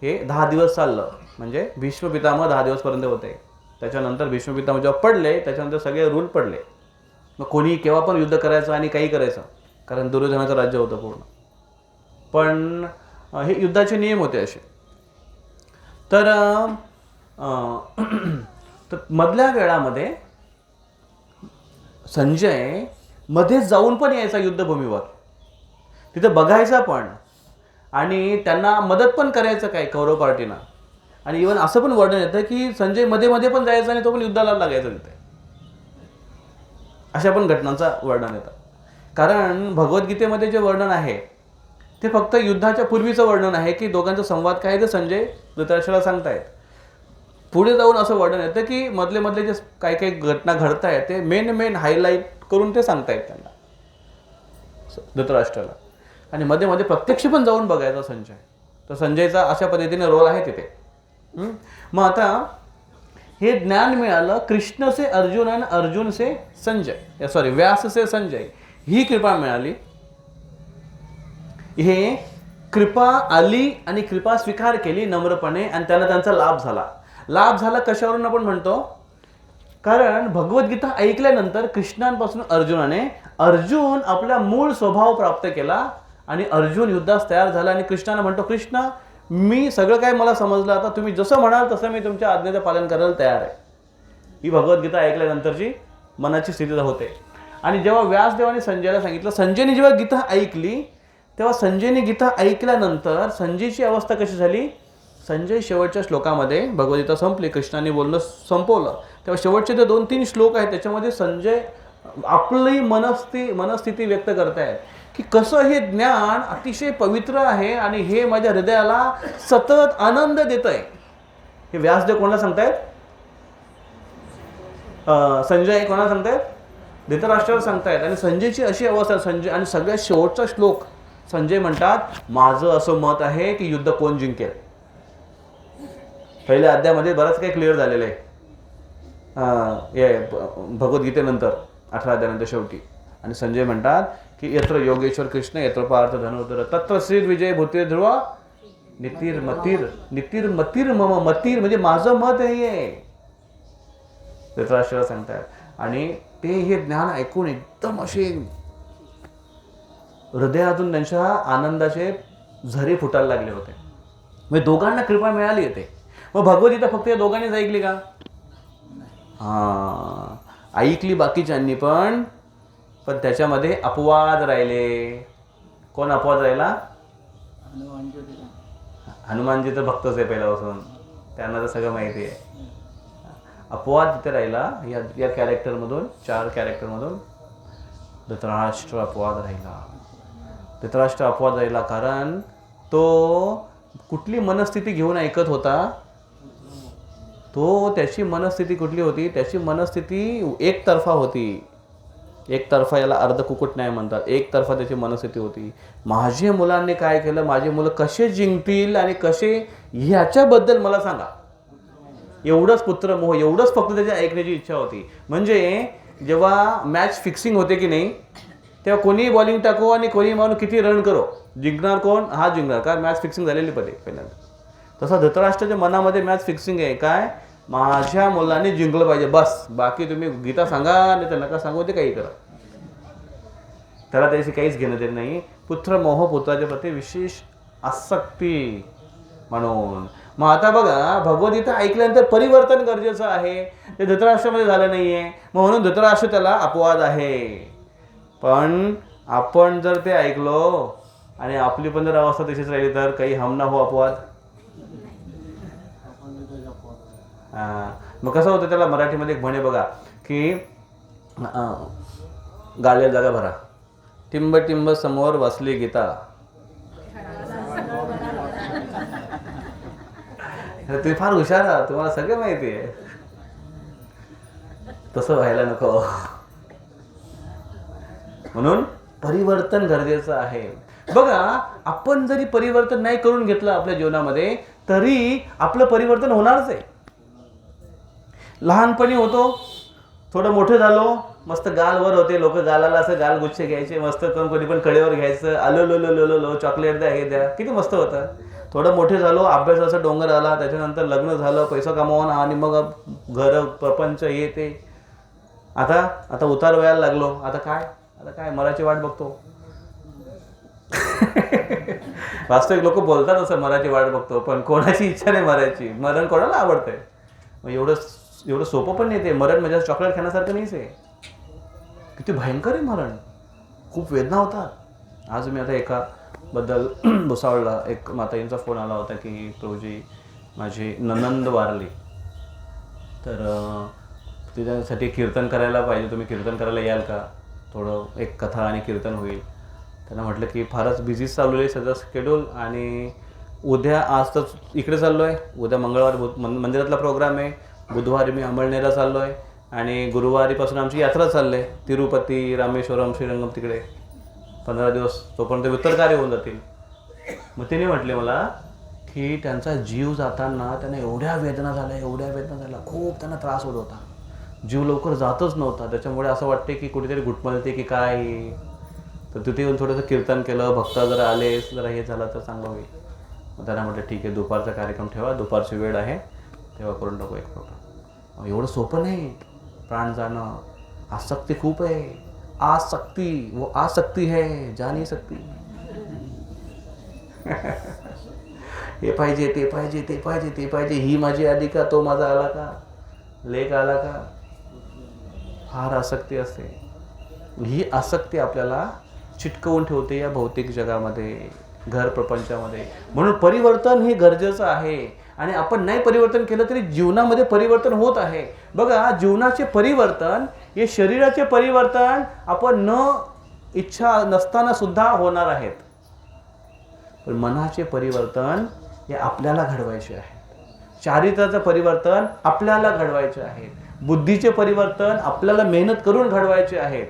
हे 10 दिवस चाललं. म्हणजे भीष्म पितामह 10 दिवसपर्यंत होते. त्याच्यानंतर भीष्म पितामह जेव्हा पडले त्याच्यानंतर सगळे रूल पडले. मग कोणी केव्हा पण युद्ध करायचं आणि काही करायचं, कारण दुर्योधनाचं राज्य होतं पूर्ण. पण हे युद्धाचे नियम होते असे. तर मधल्या वेळामध्ये संजय मध्येच जाऊन पण यायचा युद्धभूमीवर, तिथं बघायचा पण आणि त्यांना मदत पण करायचं काय कौरव पार्टीना. आणि इव्हन असं पण वर्णन येतं की संजय मध्ये मध्ये पण जायचा आणि तो पण युद्धाला लागायचा तिथे. अशा पण घटनांचं वर्णन येतं. कारण भगवद्गीतेमध्ये जे वर्णन आहे ते फक्त युद्धाच्या पूर्वीचं वर्णन आहे की दोघांचा संवाद काय ते संजय धृतराष्ट्राला सांगतायत. पुढे जाऊन असं वर्णन येतं की मधले मधले जे काही काही घटना घडत आहेत ते मेन हायलाईट करून ते सांगतायत त्यांना, धृतराष्ट्राला. आणि मध्ये मध्ये प्रत्यक्ष पण जाऊन बघायचा संजय. तर संजयचा अशा पद्धतीने रोल आहे तिथे. मग आता हे ज्ञान मिळालं कृष्ण से अर्जुन आणि अर्जुन से संजय, सॉरी व्यास से संजय, ही कृपा मिळाली. हे कृपा आली आणि कृपा स्वीकार केली नम्रपणे आणि त्याला त्यांचा लाभ झाला. लाभ झाला कशावरून आपण म्हणतो? कारण भगवद्गीता ऐकल्यानंतर कृष्णांपासून अर्जुन आपला मूळ स्वभाव प्राप्त केला आणि अर्जुन युद्धास तयार झाला आणि कृष्णाला म्हणतो, कृष्ण मी सगळं काय मला समजलं, आता तुम्ही जसं म्हणाल तसं मी तुमच्या आज्ञेचं पालन करायला तयार आहे. ही भगवद्गीता ऐकल्यानंतरची मनाची स्थिती होते. आणि जेव्हा व्यासदेवाने संजयला सांगितलं, संजयने जेव्हा गीता ऐकली तेव्हा संजयने गीता ऐकल्यानंतर संजयची अवस्था कशी झाली. संजय शेवटच्या श्लोकामध्ये भगवद्गीता संपली, कृष्णाने बोलणं संपवलं, तेव्हा शेवटचे जे 2-3 श्लोक आहेत त्याच्यामध्ये संजय आपली मनस्थिती व्यक्त करतायत की कसं हे ज्ञान अतिशय पवित्र आहे आणि हे माझ्या हृदयाला सतत आनंद देत आहे. हे व्यासदेव कोणाला सांगतायत? संजय कोणाला सांगतायत? धृतराष्ट्राला सांगतायत. आणि संजयची अशी अवस्था, संजय आणि सगळ्यात शेवटचा श्लोक संजय म्हणतात, माझं असं मत आहे की युद्ध कोण जिंकेल. पहिल्या अध्यायामध्ये बरंच काही क्लिअर झालेलं आहे भगवद्गीतेनंतर 18 अध्यायानंतर शेवटी. आणि संजय म्हणतात की यत्र योगेश्वर कृष्ण यत्र पार्थ धनुर्धर तत्र श्री विजय भूते ध्रुव नितीर मम मतीर, म्हणजे माझं मत आहे धृतराष्ट्राला सांगतात. आणि ते हे ज्ञान ऐकून एकदम असे हृदयातून त्यांच्या आनंदाचे झरे फुटायला लागले होते. म्हणजे दोघांना कृपा मिळाली होते. मग भगवद्गीता फक्त या दोघांनीच ऐकली का? ऐकली बाकीच्यांनी पण त्याच्यामध्ये अपवाद राहिले. कोण अपवाद राहिला? हनुमानजी तर भक्तच आहे पहिल्यापासून, त्यांना तर सगळं माहिती आहे. अपवाद तिथे राहिला या कॅरेक्टरमधून, 4 कॅरेक्टरमधून धृतराष्ट्र अपवाद राहिला. कारण तो कुठली मनस्थिती घेऊन ऐकत होता? त्याची मनस्थिती कुठली होती? त्याची मनस्थिती एकतर्फा होती. एकतर्फा, याला अर्धकुकुट न्याय म्हणतात. एकतर्फा त्याची मनस्थिती होती. माझ्या मुलांनी काय केलं, माझे मुलं कसे जिंकतील आणि कसे, ह्याच्याबद्दल मला सांगा. एवढंच पुत्रमोह, एवढंच फक्त त्याची ऐकण्याची इच्छा होती. म्हणजे जेव्हा मॅच फिक्सिंग होते की नाही, तेव्हा कोणी बॉलिंग टाको आणि कोणी मारून किती रन करो, जिंकणार कोण? हा जिंकणार. कारण मॅच फिक्सिंग झालेली पडे पहिल्यांदा. तसा धृतराष्ट्राच्या मनामध्ये मॅच फिक्सिंग आहे. काय? माझ्या मुलांनी जिंकलं पाहिजे, बस. बाकी तुम्ही गीता सांगा नाही तर नका सांगू, ते काही करा. त्याला त्याशी काहीच घेणं देत नाही. पुत्रमोह, पुत्राच्या प्रती विशेष आसक्ती म्हणून. मग आता बघा, भगवद्गीता ऐकल्यानंतर परिवर्तन गरजेचं आहे. ते धृतराष्ट्रामध्ये झालं नाहीये, म्हणून धृतराष्ट्र त्याला अपवाद आहे. पण आपण जर ते ऐकलो आणि आपली पण जर अवस्था तशीच राहिली तर काही हम ना हो अपवाद. मग कसं होतं, त्याला मराठीमध्ये एक म्हणे बघा की गाळलेल्या जागा भरा, टिंब टिंब समोर वाचली गीता. तुम्ही फार हुशार आहात, तुम्हाला सगळं माहिती आहे. तसं व्हायला नको. म्हणून परिवर्तन गरजेचं आहे. बघा, आपण जरी परिवर्तन नाही करून घेतलं आपल्या जीवनामध्ये तरी आपलं परिवर्तन होणारच आहे. लहानपणी होतो, थोडं मोठं झालो, मस्त गालवर होते, लोक गालाला असं गालगुच्छे घ्यायचे, मस्त कोणी पण कडेवर घ्यायचं, आलो low low low low chocolate द्या, हे द्या, किती मस्त होतं. थोडं मोठे झालो, अभ्यासाचा डोंगर आला, त्याच्यानंतर लग्न झालं, पैसा कमावून आणि मग घर प्रपंच हे ते. आता उतार व्हायला लागलो. आता काय मराठी वाट बघतो. वास्तविक लोक बोलतात असं, मराठी वाट बघतो, पण कोणाची इच्छा नाही मरायची. मरण कोणाला आवडतंय? मग एवढं सोपं पण नाही ते. मरण म्हणजे चॉकलेट खाण्यासारखं नाहीच आहे. किती भयंकर आहे मरण, खूप वेदना होतात. आज मी आता एका बद्दल भुसावळला एक माताजींचा फोन आला होता की प्रभूजी माझी ननंद वारली, तर त्याच्यासाठी कीर्तन करायला पाहिजे, तुम्ही कीर्तन करायला याल का? थोडं एक कथा आणि कीर्तन होईल. त्यांना म्हटलं की फारच बिझीच चालू आहे सध्या शेड्यूल, आणि उद्या, आज तर इकडे चाललो आहे, उद्या मंगळवार मंदिरातला प्रोग्राम आहे, बुधवारी मी अंमळनेरला चाललो आहे, आणि गुरुवारीपासून आमची यात्रा चालली आहे, तिरुपती, रामेश्वरम, श्रीरंगम, तिकडे 15 दिवस, तोपर्यंत वित्तर कार्य होऊन जातील. मग तिने म्हटले मला की त्यांचा जीव जाताना त्यांना एवढ्या वेदना झाल्या, खूप त्यांना त्रास होत होता, जीव लवकर जातच नव्हता. त्याच्यामुळे असं वाटते की कुठेतरी घुटमळते की काय. तर तिथे येऊन थोडंसं कीर्तन केलं, भक्त जरा आले, जरा हे झालं तर चांगलं होईल. मग त्यांना म्हटलं ठीक आहे, दुपारचा कार्यक्रम ठेवा, दुपारची वेळ आहे तेव्हा करून टाकू एक प्रोग्राम. एवढं सोपं नाही. प्राण जाणं, आसक्ती खूप आहे. आसक्ती, वो आसक्ती है जा नहीं सकती. हे पाहिजे, ते पाहिजे, ते पाहिजे, ते पाहिजे, ही माझी आली का, तो माझा आला का, लेक आला का, फार आसक्ती असते. ही आसक्ती आपल्याला चिटकवून ठेवते या भौतिक जगामध्ये, घर प्रपंचामध्ये. म्हणून परिवर्तन हे गरजेचं आहे. आणि आपण नाही परिवर्तन केलं तरी जीवनामध्ये परिवर्तन होत आहे. बघा, जीवनाचे परिवर्तन हे शरीराचे परिवर्तन आपण न इच्छा नसताना सुद्धा होणार आहेत. पण मनाचे परिवर्तन हे आपल्याला घडवायचे आहे. चारित्र्याचं परिवर्तन आपल्याला घडवायचे आहे. बुद्धीचे परिवर्तन आपल्याला मेहनत करून घडवायचे आहेत.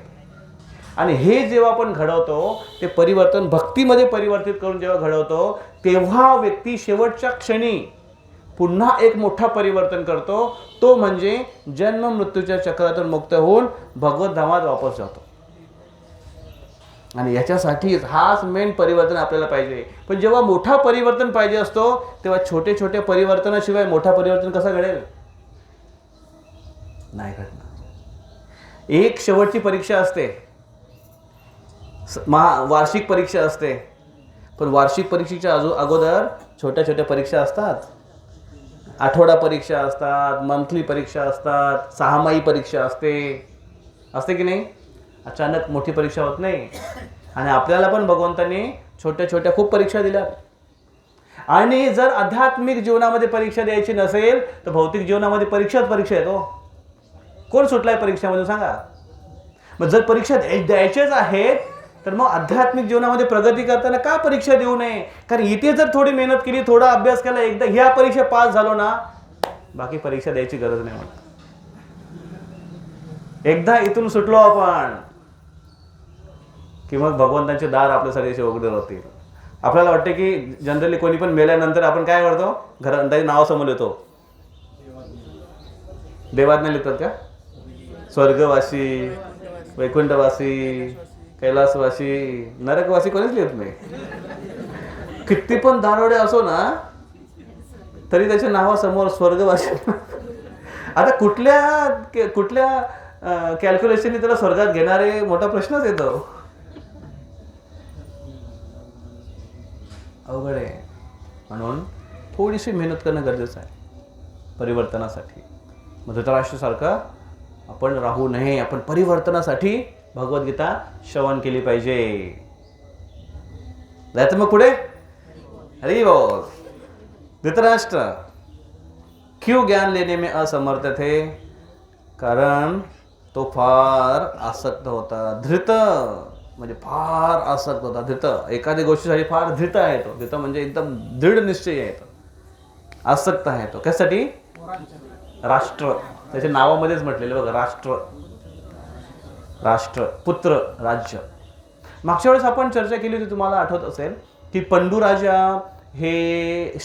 आणि हे जेव्हा आपण घडवतो, ते परिवर्तन भक्तीमध्ये परिवर्तित करून जेव्हा घडवतो, तेव्हा व्यक्ती शेवटच्या क्षणी पुन्हा एक मोठा परिवर्तन करतो. तो म्हणजे जन्म मृत्यूच्या चक्रातून मुक्त होऊन भगवत धामात वापस जातो. आणि याच्यासाठीच हाच मेन परिवर्तन आपल्याला पाहिजे. पण जेव्हा मोठा परिवर्तन पाहिजे असतो, तेव्हा छोटे छोटे परिवर्तनाशिवाय मोठा परिवर्तन कसा घडेल? नाही घडणार. एक शेवटची परीक्षा असते, वार्षिक परीक्षा असते. पण वार्षिक परीक्षेच्या अगोदर छोट्या छोट्या परीक्षा असतात. आठवडा परीक्षा असतात, मंथली परीक्षा असतात, 6माही परीक्षा असते की नाही? अचानक मोठी परीक्षा होत नाही. आणि आपल्याला पण भगवंतांनी छोट्या छोट्या खूप परीक्षा दिल्या. आणि जर आध्यात्मिक जीवनामध्ये परीक्षा द्यायची नसेल तर भौतिक जीवनामध्ये परीक्षा येतो. कोण सुटलाय परीक्षामधून सांगा? मग जर परीक्षा द्यायच्याच आहेत तर मग आध्यात्मिक जीवनामध्ये प्रगती करताना का परीक्षा देऊ नये? कारण इथे जर थोडी मेहनत केली, थोडा अभ्यास केला, एकदा ह्या परीक्षा पास झालो ना, बाकी परीक्षा द्यायची गरज नाही होत. एकदा इथून सुटलो आपण की मग भगवंतांचे दार आपल्यासाठी असे उघडे राहतील. आपल्याला वाटते की जनरली कोणी पण मेल्यानंतर आपण काय करतो? घरात नावासमोर येतो. देवात नाही लिहितात का? स्वर्गवासी, वैकुंठवासी, कैलासवासी, नरकवासी कोणीच लिहित नाही. किती पण दारोडे असो ना तरी त्याच्या नावासमोर स्वर्गवासी. आता कुठल्या कॅल्क्युलेशनने त्याला स्वर्गात घेणारे मोठा प्रश्नच येतो. अवघड आहे. म्हणून थोडीशी मेहनत करणं गरजेचं आहे परिवर्तनासाठी. मग धृतराष्ट्रासारखं आपण राहू नये. आपण परिवर्तनासाठी भगवद्गीता श्रवण केली पाहिजे. जायचं मग पुढे. हरी बोल. धृतराष्ट्र क्यों ज्ञान लेने में असमर्थ थे? कारण तो फार आसक्त होता. धृत म्हणजे फार आसक्त होता. धृत एखाद्या गोष्टीसाठी फार धृत आहे तो. धृत म्हणजे एकदम दृढ निश्चय आहे तो. आसक्त आहे तो. कशासाठी? राष्ट्र. त्याच्या नावामध्येच म्हटलेलं बघा, राष्ट्र, राष्ट्र, पुत्र, राज्य. मागच्या वेळेस आपण चर्चा केली होती, तुम्हाला आठवत असेल की पंडू राजा हे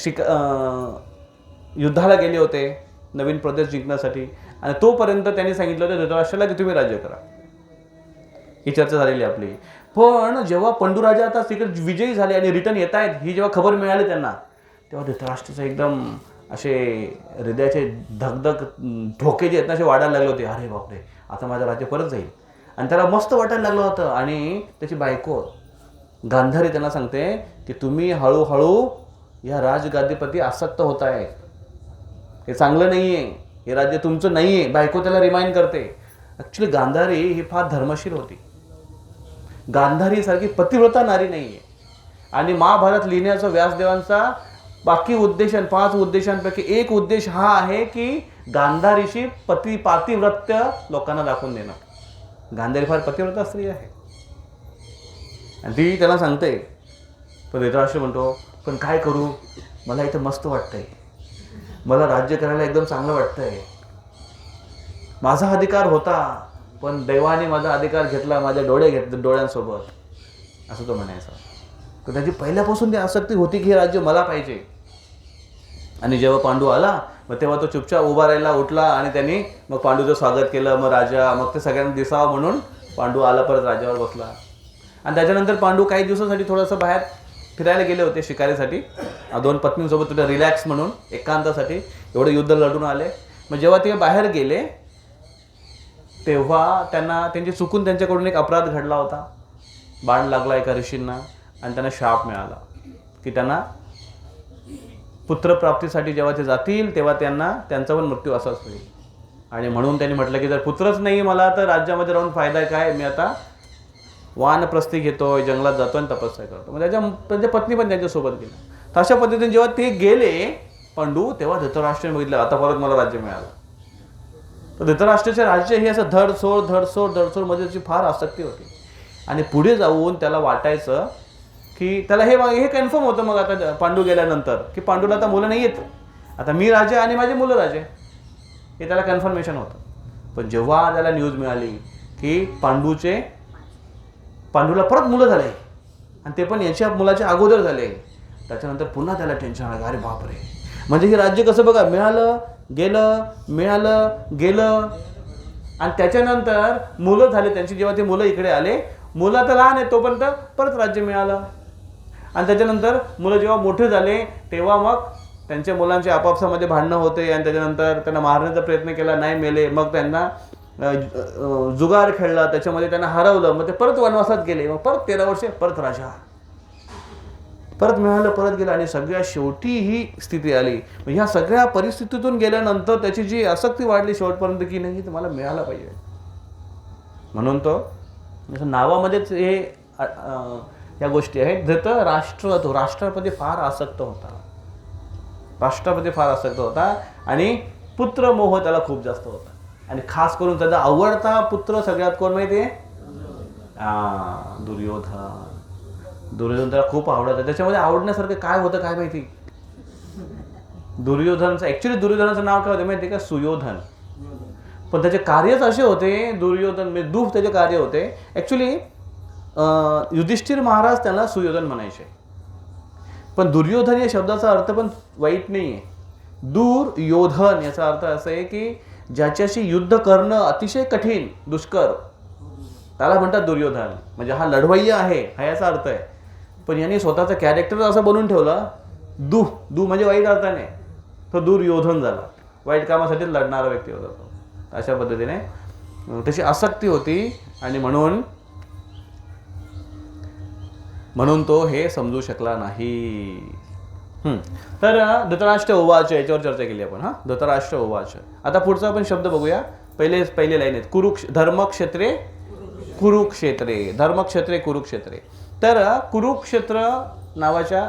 युद्धाला गेले होते नवीन प्रदेश जिंकण्यासाठी. आणि तोपर्यंत त्यांनी सांगितलं होतं धृतराष्ट्राला की तुम्ही राज्य करा. ही चर्चा झालेली आपली. पण जेव्हा पंडू राजा आता तिकडे विजयी झाले आणि रिटर्न येत आहेत ही जेव्हा खबर मिळाली त्यांना, तेव्हा धृतराष्ट्राचं एकदम असे हृदयाचे धगधग ठोके जे आहेत ना असे वाढायला लागले होते. अरे बापरे, आता माझं राज्य परत जाईल. आणि त्याला मस्त वाटायला लागलं होतं. आणि त्याची बायको गांधारी त्यांना सांगते की तुम्ही हळूहळू या राजगादीप्रती आसक्त होत आहे. हे चांगलं नाही आहे, हे राज्य तुमचं नाही आहे. बायको त्याला रिमाइंड करते. ॲक्च्युली गांधारी ही फार धर्मशील होती. गांधारी सारखी पतिव्रता नारी नाही आहे. आणि महाभारत लिहिण्याचा व्यासदेवांचा बाकी 5 उद्देशांपैकी एक उद्देश हा आहे की गांधारीशी पातिव्रत्य लोकांना दाखवून देणं. गांधारी फार पतिव्रता स्त्री आहे आणि ती त्याला सांगते. पण धृतराष्ट्र म्हणतो पण काय करू, मला इथं मस्त वाटतंय, मला राज्य करायला एकदम चांगलं वाटतंय, माझा अधिकार होता पण दैवाने माझा अधिकार घेतला, माझ्या डोळ्यांसोबत, असं तो म्हणायचा. तर त्याची पहिल्यापासून ती आसक्ती होती की हे राज्य मला पाहिजे. आणि जेव्हा पांडू आला मग तेव्हा तो चुपचाप उभा राहिला, उठला आणि त्यांनी मग पांडूचं स्वागत केलं. मग राजा, मग ते सगळ्यांना दिसावं म्हणून पांडू आला, परत राज्यावर बसला. आणि त्याच्यानंतर पांडू काही दिवसासाठी थोडंसं बाहेर फिरायला गेले होते शिकारीसाठी, 2 पत्नींसोबत तुला रिलॅक्स म्हणून, एकांतासाठी. एवढं युद्ध लढून आले. मग जेव्हा ते बाहेर गेले तेव्हा त्यांची चुकून त्यांच्याकडून एक अपराध घडला होता. बाण लागला एका ऋषींना आणि त्यांना शाप मिळाला की त्यांना पुत्रप्राप्तीसाठी जेव्हा ते जातील तेव्हा त्यांचा पण मृत्यू असाच होईल. आणि म्हणून त्यांनी म्हटलं की जर पुत्रच नाही मला तर राज्यामध्ये राहून फायदा काय, मी आता वानप्रस्थी घेतोय, जंगलात जातो आणि तपस्या करतो. मग त्यांच्या पत्नी पण त्यांच्यासोबत गेल्या. तर अशा पद्धतीने जेव्हा ते गेले पांडू तेव्हा धृतराष्ट्राने बघितलं आता परत मला राज्य मिळालं. तर धृतराष्ट्राचे राज्य हे असं धडसोड मध्ये त्याची फार आसक्ती होती. आणि पुढे जाऊन त्याला वाटायचं की त्याला हे कन्फर्म होतं मग आता पांडू गेल्यानंतर की पांडूला आता मुलं नाही येत, आता मी राजे आणि माझे मुलं राजे, हे त्याला कन्फर्मेशन होतं. पण जेव्हा त्याला न्यूज मिळाली की पांडूला परत मुलं झाले आणि ते पण याच्या मुलाच्या अगोदर झाले, त्याच्यानंतर पुन्हा त्याला टेन्शन आलं. अरे बापरे, म्हणजे हे राज्य कसं बघा, मिळालं गेलं आणि त्याच्यानंतर मुलं झाले त्यांची. जेव्हा ते मुलं इकडे आले, मुलं आता लहान आहे तोपर्यंत परत राज्य मिळालं. आणि त्याच्यानंतर मुलं जेव्हा मोठे झाले तेव्हा मग त्यांच्या मुलांचे आपापसामध्ये भांडणं होते आणि त्याच्यानंतर त्यांना मारण्याचा प्रयत्न केला, नाही मेले. मग त्यांना जुगार खेळला, त्याच्यामध्ये त्यांना हरवलं. मग ते परत वनवासात गेले. मग परत 13 वर्षे परत राजा, परत मिळालं, परत गेलं आणि सगळ्या शेवटी ही स्थिती आली. ह्या सगळ्या परिस्थितीतून गेल्यानंतर त्याची जी आसक्ती वाढली शेवटपर्यंत की नाही मला मिळाला पाहिजे. म्हणून तो नावामध्येच या गोष्टी आहेत. धृतराष्ट्र तो राष्ट्रामध्ये फार आसक्त होता आणि पुत्रमोह त्याला खूप जास्त होता. आणि खास करून त्याचा आवडता पुत्र सगळ्यात कोण माहिती आहे? दुर्योधन त्याला खूप आवडत. त्याच्यामध्ये आवडण्यासारखं काय होतं काय माहिती? दुर्योधनाचं नाव काय होतं माहिती का? सुयोधन. पण त्याचे कार्यच असे होते, दुर्योधन म्हणजे दूर त्याचे कार्य होते. ॲक्च्युली युधिष्ठिर महाराज त्यांना सुयोधन म्हणायचे. पण दुर्योधन या शब्दाचा अर्थ पण वाईट नाही आहे. दुर्योधन याचा अर्थ असा आहे की ज्याच्याशी युद्ध करणं अतिशय कठीण, दुष्कर, त्याला म्हणतात दुर्योधन. म्हणजे हा लढवय्या आहे हा याचा अर्थ आहे. पण यांनी स्वतःचं कॅरेक्टर असं बनवून ठेवलं, दू म्हणजे वाईट अर्थाने, तो दुर्योधन झाला. वाईट कामासाठी लढणारा व्यक्ती होता तो. अशा पद्धतीने तशी आसक्ती होती आणि म्हणून तो हे समजू शकला नाही. तर धृतराष्ट्र उवाच याच्यावर चर्चा केली आपण. धृतराष्ट्र उवाच. आता पुढचा आपण शब्द बघूया. पहिले लाईन आहेत धर्मक्षेत्रे कुरुक्षेत्रे. तर कुरुक्षेत्र नावाच्या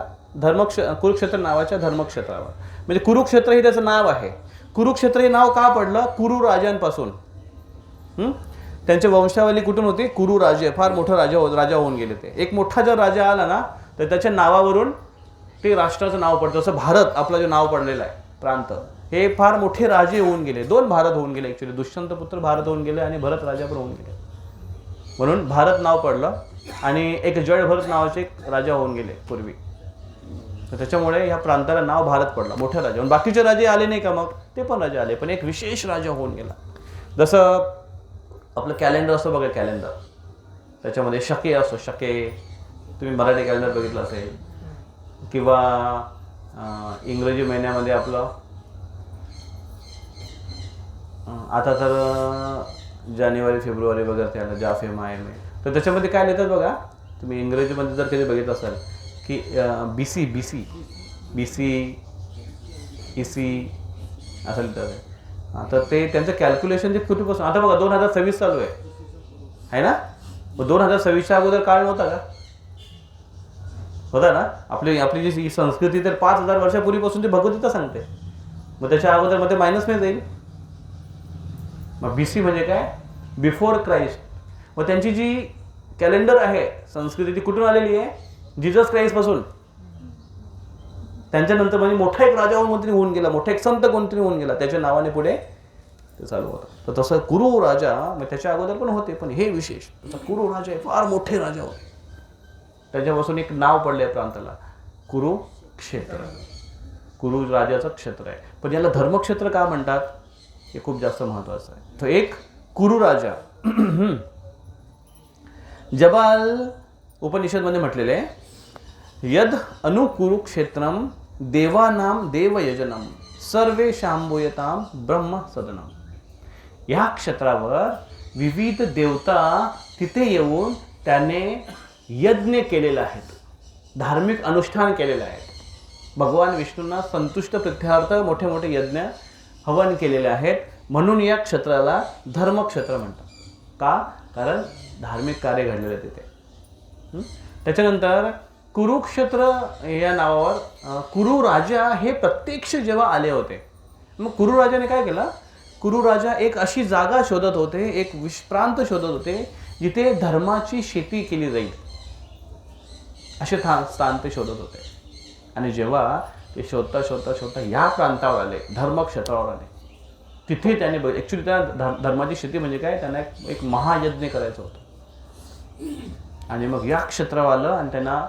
धर्मक्षेत्रावर, म्हणजे कुरुक्षेत्र हे त्याचं नाव आहे. कुरुक्षेत्र हे नाव का पडलं? कुरु राजांपासून. त्यांची वंशावली कुठून होती? कुरु राजे. फार मोठा राजा होऊन गेले ते. एक मोठा जर राजा आला ना तर त्याच्या नावावरून ते राष्ट्राचं नाव पडतं. असं भारत आपलं जे नाव पडलेलं आहे प्रांत, हे फार मोठे राजे होऊन गेले. 2 भारत होऊन गेले ॲक्च्युली. दुष्यंत पुत्र भारत होऊन गेले आणि भरत राजा पण होऊन गेले. म्हणून भारत नाव पडलं. आणि एक जयभरत नावाचे एक राजा होऊन गेले पूर्वी. तर त्याच्यामुळे ह्या प्रांताला नाव भारत पडलं, मोठ्या राजा. बाकीचे राजे आले नाही का, मग ते पण राजे आले, पण एक विशेष राजा होऊन गेला. जसं आपलं कॅलेंडर असतं बघा, कॅलेंडर, त्याच्यामध्ये शके असतो. शके तुम्ही मराठी कॅलेंडर बघितलं असेल, किंवा इंग्रजी महिन्यामध्ये आपलं आता तर जानेवारी फेब्रुवारी वगैरे ते आलं, जाफे माय मे. तर त्याच्यामध्ये काय लिहितात बघा तुम्ही, इंग्रजीमध्ये जर कधी बघितलं असाल की BC EC असं लिहितात. तर ते त्यांचं कॅल्क्युलेशन जे कुठेपासून, आता बघा 2026 चालू आहे ना. मग 2026च्या अगोदर काळ नव्हता का? होता ना. आपली जी संस्कृती तर 5000 वर्षापूर्वीपासून ते भगवद्गीता सांगते. मग त्याच्या अगोदर मध्ये मायनस नाही जाईल. मग BC म्हणजे काय? Before Christ. मग त्यांची जी कॅलेंडर आहे संस्कृती ती कुठून आलेली आहे? जीसस क्राइस्ट पासून. त्यांच्यानंतर म्हणजे मोठा एक राजा कोणतरी होऊन गेला, मोठा एक संत कोणतरी होऊन गेला, त्याच्या नावाने पुढे ते चालू होतं. तर तसं कुरु राजा, मग त्याच्या अगोदर पण होते, पण हे विशेष तसं कुरु राजा आहे, फार मोठे राजा होते. त्याच्यापासून एक नाव पडले प्रांताला, कुरुक्षेत्र. कुरु राजाचं क्षेत्र आहे. पण याला धर्मक्षेत्र का म्हणतात हे खूप जास्त महत्वाचं आहे. तो एक कुरु राजा. जबाल उपनिषदमध्ये म्हटलेले आहे, यद अनुकुरुक्षेत्रम देवानाम देवयजनम सर्वे शांभूयताम ब्रह्म सदनम. ह्या क्षेत्रावर विविध देवता तिथे येऊन त्याने यज्ञ केलेले आहेत, धार्मिक अनुष्ठान केलेले आहेत, भगवान विष्णूंना संतुष्ट प्रित्यर्थ मोठे मोठे यज्ञ हवन केलेले आहेत. म्हणून या क्षेत्राला धर्मक्षेत्र म्हणतात. का? कारण धार्मिक कार्य घडलेले तिथे. त्याच्यानंतर कुरुक्षेत्र या नावावर कुरु राजा हे प्रत्यक्ष जेव्हा आले होते, मग कुरु राजाने काय केलं? कुरु राजा एक अशी जागा शोधत होते, एक प्रांत शोधत होते जिथे धर्माची शेती केली जाईल, असे स्थान ते शोधत होते. आणि जेव्हा ते शोधता शोधता शोधता या प्रांतावर आले, धर्मक्षेत्रावर आले, तिथे त्याने ॲक्च्युली त्या धर्माची शेती म्हणजे काय, त्यांना एक महायज्ञ करायचं होतं. आणि मग या क्षेत्रावर आलं आणि त्यांना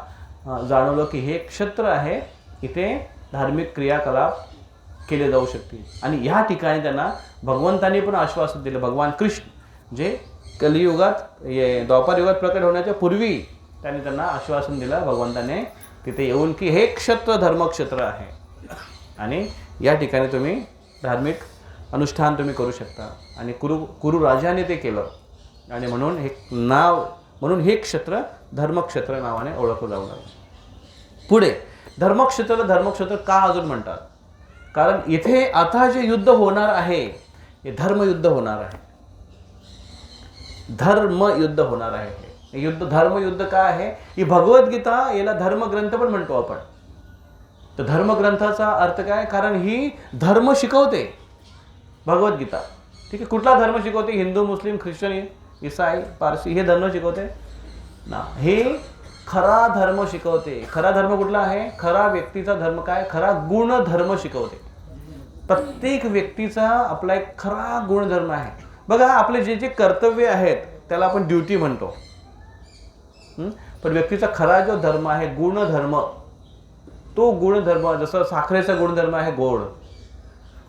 जाणवलं की हे क्षेत्र आहे, इथे धार्मिक क्रियाकलाप केले जाऊ शकतील. आणि ह्या ठिकाणी त्यांना भगवंतांनी पण आश्वासन दिलं. भगवान कृष्ण जे कलियुगात द्वापार युगात प्रकट होण्याच्या पूर्वी त्यांना आश्वासन दिलं भगवंताने तिथे येऊन की हे क्षेत्र धर्मक्षेत्र आहे आणि या ठिकाणी तुम्ही धार्मिक अनुष्ठान तुम्ही करू शकता. आणि कुरु राजाने ते केलं आणि म्हणून हे क्षेत्र धर्मक्षेत्र नावाने ओळखलं जाऊ लागलं. पुढे धर्मक्षेत्राला धर्मक्षेत्र का अजून म्हणतात? कारण इथे आता जे युद्ध होणार आहे हे धर्मयुद्ध होणार आहे. धर्मयुद्ध होणार आहे. हे युद्ध धर्मयुद्ध काय आहे? ही भगवद्गीता याला धर्मग्रंथ पण म्हणतो आपण. तर धर्मग्रंथाचा अर्थ काय? कारण ही धर्म शिकवते भगवद्गीता. ठीक आहे, कुठला धर्म शिकवते? हिंदू, मुस्लिम, ख्रिश्चन, ईसाई, पारसी हे धर्म शिकवते ना. हे खरा धर्म शिकवते. खरा धर्म कुठला आहे? खरा व्यक्तीचा धर्म काय? खरा गुणधर्म शिकवते. प्रत्येक व्यक्तीचा आपला एक खरा गुणधर्म आहे. बघा, आपले जे जे कर्तव्य आहेत त्याला आपण ड्युटी म्हणतो, पण व्यक्तीचा खरा जो धर्म आहे गुणधर्म, तो गुणधर्म जसं साखरेचा गुणधर्म आहे गोड,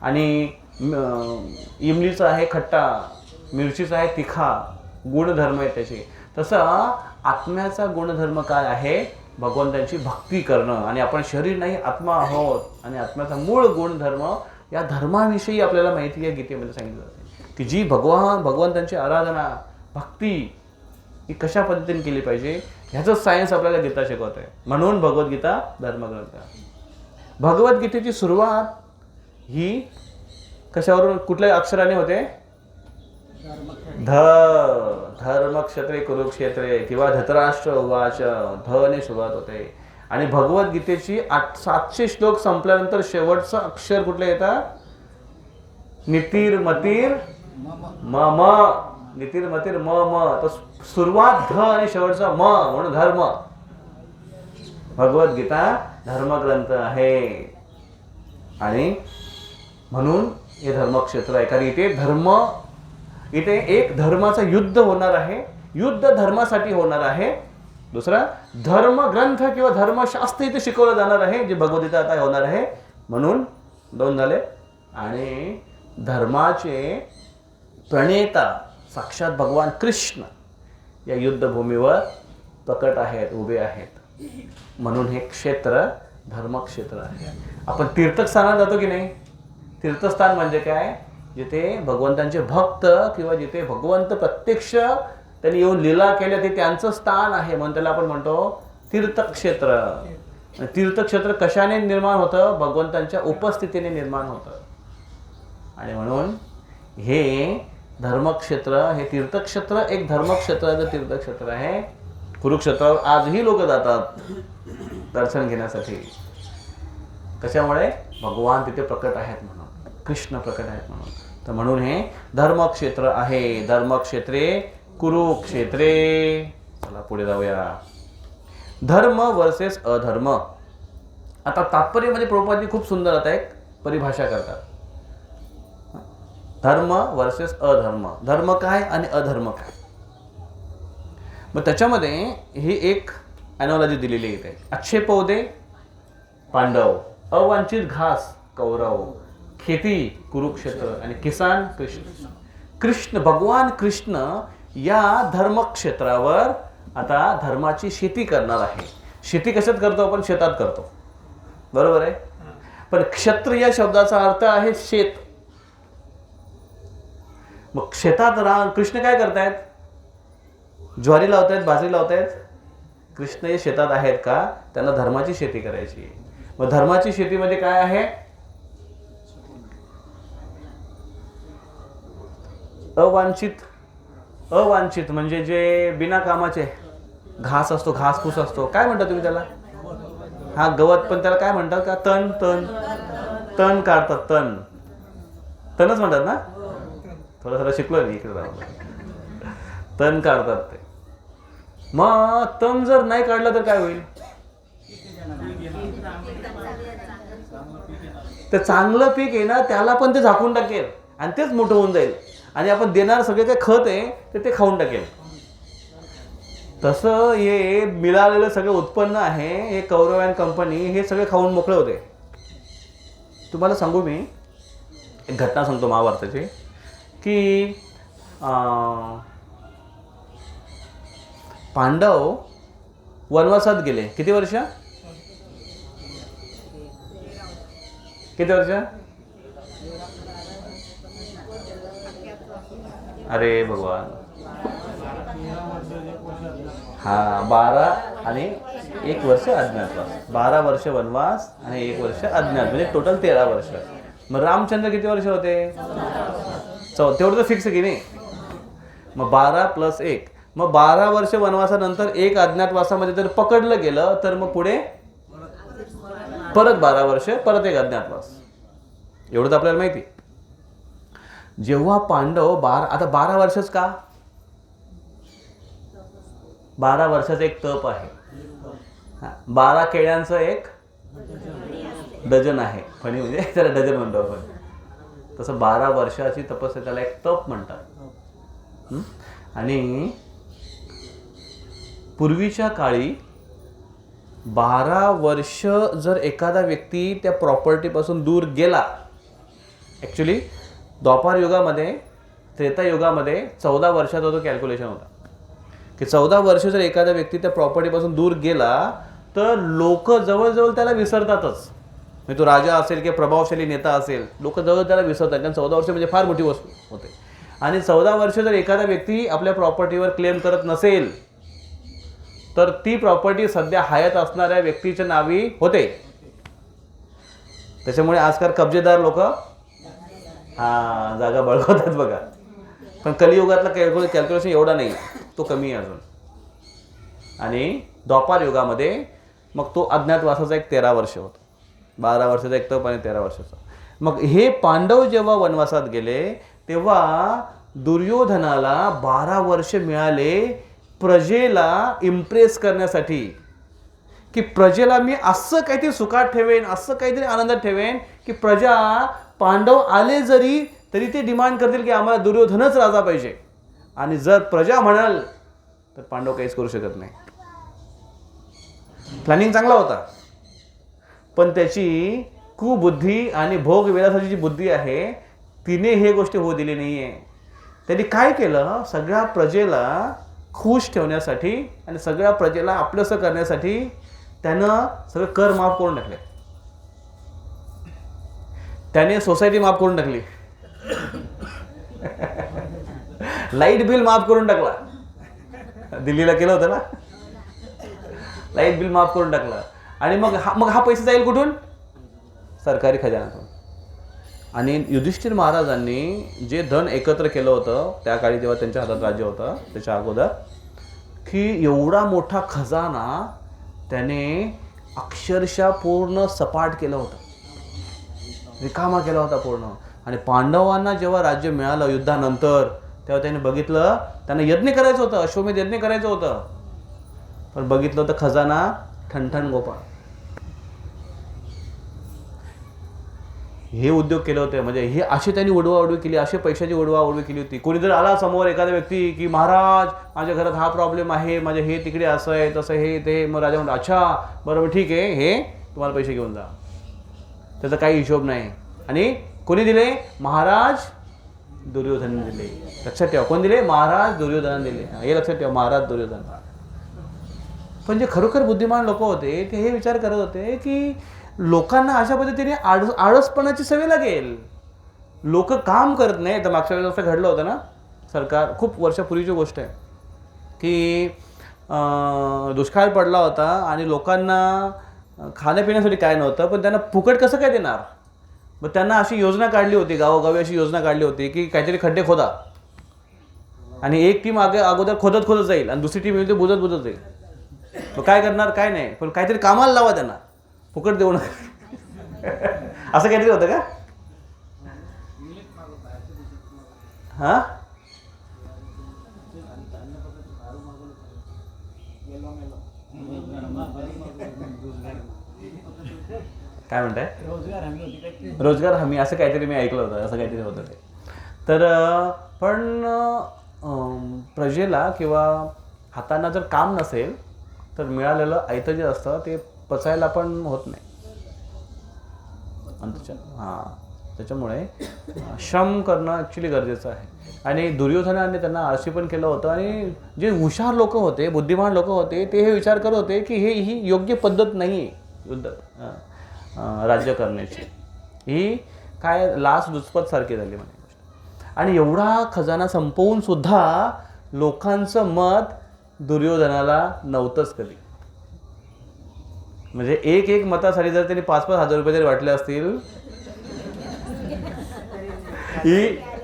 आणि इमलीचा आहे खट्टा, मिरचीचा आहे तिखा, गुणधर्म आहे त्याचे. तसं आत्म्याचा गुणधर्म काय आहे? भगवंतांची भक्ती करणं. आणि आपण शरीर नाही, आत्मा आहोत. आणि आत्म्याचा मूळ गुणधर्म, या धर्माविषयी आपल्याला माहिती आहे गीतेमध्ये सांगितलं जाते की जी भगवंतांची आराधना, भक्ती ही कशा पद्धतीने केली पाहिजे ह्याचं सायन्स आपल्याला गीता शिकवत आहे. म्हणून भगवद्गीता धर्मग्रंथ. भगवद्गीतेची सुरुवात ही कशावरून, कुठल्या अक्षराने होते? धर्मक्षेत्रे कुरुक्षेत्रे किंवा धृतराष्ट्र उवाच, धने सुरुवात होते. आणि भगवद्गीतेची 700 श्लोक संपल्यानंतर शेवटचं अक्षर कुठलं येतं? नितिर्मतिर मम. नितिर्मतिर मम. तर सुरुवात ध आणि शेवटचा म म्हणून धर्म. भगवद्गीता धर्मग्रंथ आहे आणि म्हणून हे धर्मक्षेत्र आहे. कारण इथे एक धर्माचं युद्ध होणार आहे. युद्ध धर्मासाठी होणार आहे. दुसरा धर्मग्रंथ किंवा धर्मशास्त्र इथे शिकवलं जाणार आहे, जे भगवद्गीता आता होणार आहे. म्हणून 2 झाले. आणि धर्माचे प्रणेता साक्षात भगवान कृष्ण या युद्धभूमीवर प्रकट आहेत, उभे आहेत. म्हणून हे क्षेत्र धर्मक्षेत्र आहे. आपण तीर्थस्थानात जातो की नाही? तीर्थस्थान म्हणजे काय? जिथे भगवंतांचे भक्त किंवा जिथे भगवंत प्रत्यक्ष त्यांनी येऊन लीला केल्या ते त्यांचं स्थान आहे, म्हणून त्याला आपण म्हणतो तीर्थक्षेत्र. तीर्थक्षेत्र कशाने निर्माण होतं? भगवंतांच्या उपस्थितीने निर्माण होतं. आणि म्हणून हे धर्मक्षेत्र, हे तीर्थक्षेत्र एक धर्मक्षेत्राचं तीर्थक्षेत्र आहे. कुरुक्षेत्रावर आजही लोक जातात दर्शन घेण्यासाठी. कशामुळे? भगवान तिथे प्रकट आहेत म्हणून, कृष्ण प्रकट आहेत म्हणून. तर म्हणून हे धर्मक्षेत्र आहे. धर्मक्षेत्रे कुरुक्षेत्रे. चला पुढे जाऊया. धर्म वर्सेस अधर्म. आता तात्पर्यामध्ये प्रभुपादजी खूप सुंदर आता एक परिभाषा करतात. धर्म वर्सेस अधर्म. धर्म काय आणि अधर्म काय? मग त्याच्यामध्ये ही एक ॲनॉलॉजी दिलेली आहे. अच्छे पौधे पांडव, अवांछित घास कौरव, खेती कुरुक्षेत्र आणि किसान कृष्ण. भगवान कृष्ण या धर्मक्षेत्रावर आता धर्माची शेती करणार आहे. शेती कशात करतो आपण? शेतात करतो, बरोबर आहे. पण क्षत्रिय शब्दाचा अर्थ आहे शेत. मग शेतात कृष्ण काय करतायत? ज्वारी लावतायत, बाजरी लावतायत. कृष्ण हे शेतात आहेत का? त्यांना धर्माची शेती करायची. मग धर्माची शेतीमध्ये काय आहे? अवांछित म्हणजे जे बिना कामाचे घास असतो, घासपूस असतो, काय म्हणता तुम्ही त्याला? हा गवत, पण त्याला काय म्हणतात का? तण काढतात. तणच म्हणतात ना? थोडं शिकलो नाही इकडे राहून. तण काढतात ते. मग तण जर नाही काढलं तर काय होईल? ते चांगलं पीक आहे ना, त्याला पण ते झाकून टाकेल आणि तेच मोठं होऊन जाईल. आणि आपण देणार सगळे काय खत आहे ते खाऊन टाकेल. तसं हे मिळालेलं सगळं उत्पन्न आहे, हे कौरव कंपनी हे सगळे खाऊन मोकळे होते. तुम्हाला सांगू मी एक घटना सांगतो महाभारताची, की पांडव वनवासात गेले. किती वर्ष? अरे भगवान, 12 आणि 1 वर्ष अज्ञातवास. 12 वर्ष वनवास आणि 1 वर्ष अज्ञात, म्हणजे टोटल 13 वर्ष. मग रामचंद्र किती वर्ष होते? तेवढं तर फिक्स आहे की नाही? मग 12 + 1, मग 12 वर्ष वनवासानंतर 1 अज्ञातवासामध्ये जर पकडलं गेलं तर मग पुढे परत 12 वर्ष, परत 1 अज्ञातवास. एवढं तर आपल्याला माहिती. जेव्हा पांडव 12 वर्षच का? 12 वर्षाचं एक तप आहे. 12 केळ्यांचं एक डझन आहे. फणी म्हणजे त्याला डझन म्हणतो आपण. तसं 12 वर्षाची तपस्या, त्याला एक तप म्हणतात. आणि पूर्वीच्या काळी 12 वर्ष जर एखादा व्यक्ती त्या प्रॉपर्टीपासून दूर गेला, ॲक्च्युली द्वापार युगामध्ये, त्रेता युगामध्ये 14 वर्षाचा तो कॅल्क्युलेशन होता, की 14 वर्ष जर एखादा व्यक्ती त्या प्रॉपर्टीपासून दूर गेला तर लोक जवळजवळ त्याला विसरतातच. म्हणजे तो राजा असेल किंवा प्रभावशाली नेता असेल, लोक जवळ त्याला विसरतात, कारण 14 वर्ष म्हणजे फार मोठी वस्तू होते. आणि 14 वर्ष जर एखादा व्यक्ती आपल्या प्रॉपर्टीवर क्लेम करत नसेल तर ती प्रॉपर्टी सध्या हयात असणाऱ्या व्यक्तीच्या नावी होते. त्याच्यामुळे आजकाल कब्जेदार लोक जागा बळकवतात बघा. पण कलियुगातला कॅल्क्युलेशन एवढा नाही, तो कमी आहे अजून. आणि द्वापार युगामध्ये मग तो अज्ञातवासाचा एक 13 वर्ष होता. 12 वर्षाचा एक तप आणि 13 वर्षाचा. मग हे पांडव जेव्हा वनवासात गेले तेव्हा दुर्योधनाला 12 वर्ष मिळाले प्रजेला इम्प्रेस करण्यासाठी, की प्रजेला मी असं काहीतरी सुखात ठेवेन, असं काहीतरी आनंदात ठेवेन की प्रजा पांडव आले जरी तरी ते डिमांड करतील की आम्हाला दुर्योधनच राजा पाहिजे. आणि जर प्रजा म्हणाल तर पांडव काहीच करू शकत नाही. प्लॅनिंग चांगला होता, पण त्याची कुबुद्धी आणि भोग विलासाची जी बुद्धी आहे तिने हे गोष्ट होऊ दिली नाहीये. त्यांनी काय केलं, सगळ्या प्रजेला खुश ठेवण्यासाठी आणि सगळ्या प्रजेला आपलंसं करण्यासाठी त्यानं सगळं कर माफ करून टाकले. त्याने सोसायटी माफ करून टाकली, लाईट बिल माफ करून टाकला. दिल्लीला केलं होतं ना, लाईट बिल माफ करून टाकला. आणि मग हा पैसा जाईल कुठून? सरकारी खजान्यातून. आणि युधिष्ठिर महाराजांनी जे धन एकत्र केलं होतं त्या काळी जेव्हा त्यांच्या हातात राज्य होतं त्याच्या अगोदर, की एवढा मोठा खजाना त्याने अक्षरशः पूर्ण सपाट केलं होतं, रिकामा केला होता पूर्ण. आणि पांडवांना जेव्हा राज्य मिळालं युद्धानंतर तेव्हा त्याने बघितलं, त्यांना यज्ञ करायचं होतं, अश्वमेध यज्ञ करायचं होतं, पण बघितलं होतं खजाना ठणठण गोपाळ. हे उद्योग केले होते, म्हणजे हे असे त्यांनी उडवाउडवी केली, असे पैशाची उडवाउडवी केली होती. कोणी जर आला समोर एखादा व्यक्ती की महाराज माझ्या घरात हा प्रॉब्लेम आहे, माझे हे तिकडे असं आहे तसं हे ते, मग राजा म्हणतो अच्छा बरोबर ठीक आहे, हे तुम्हाला पैसे घेऊन जा, त्याचा काही हिशोब नाही. आणि कोणी दिले? महाराज दुर्योधन दिले. लक्षात ठेवा, कोण दिले? महाराज दुर्योधन दिले. हे लक्षात ठेवा, महाराज दुर्योधन. पण जे खरोखर बुद्धिमान लोक होते ते हे विचार करत होते की लोकांना अशा पद्धतीने आळसपणाची सवय लागेल. लोक काम करत नाही. तर मागच्या वेळेस असं घडलं होतं ना, सरकार खूप वर्षापूर्वीची गोष्ट आहे की दुष्काळ पडला होता आणि लोकांना खाण्यापिण्यासाठी काय नव्हतं, पण त्यांना फुकट कसं काय देणार. मग त्यांना अशी योजना काढली होती, गावोगावी अशी योजना काढली होती की काहीतरी खड्डे खोदा आणि एक टीम अगोदर खोदत जाईल आणि दुसरी टीम येईल ते बुजत जाईल. मग काय करणार, काय नाही, पण काहीतरी कामाला लावा त्यांना, फुकट देऊ नका. असं काहीतरी होतं का? हां, काय म्हणताय? रोजगार हमी असं काहीतरी मी ऐकलं होतं, असं काहीतरी होतं ते. तर पण प्रजेला किंवा हातांना जर काम नसेल तर मिळालेलं आयतं जे असतं ते पचायला पण होत नाही. आणि त्याच्यामुळे श्रम करणं ॲक्च्युली गरजेचं आहे. आणि दुर्योधनाने त्यांना आळशी पण केलं होतं. आणि जे हुशार लोक होते, बुद्धिमान लोक होते, ते हे विचार करत होते की ही योग्य पद्धत नाही आहे युद्ध राज्य करण्याची. ही काय लाच दुचपत सारखी झाली म्हणे. आणि एवढा खजाना संपवून सुद्धा लोकांचं मत दुर्योधनाला नव्हतंच कधी. म्हणजे एक मतासाठी जर त्यांनी 5-5 हजार रुपये जरी वाटले असतील,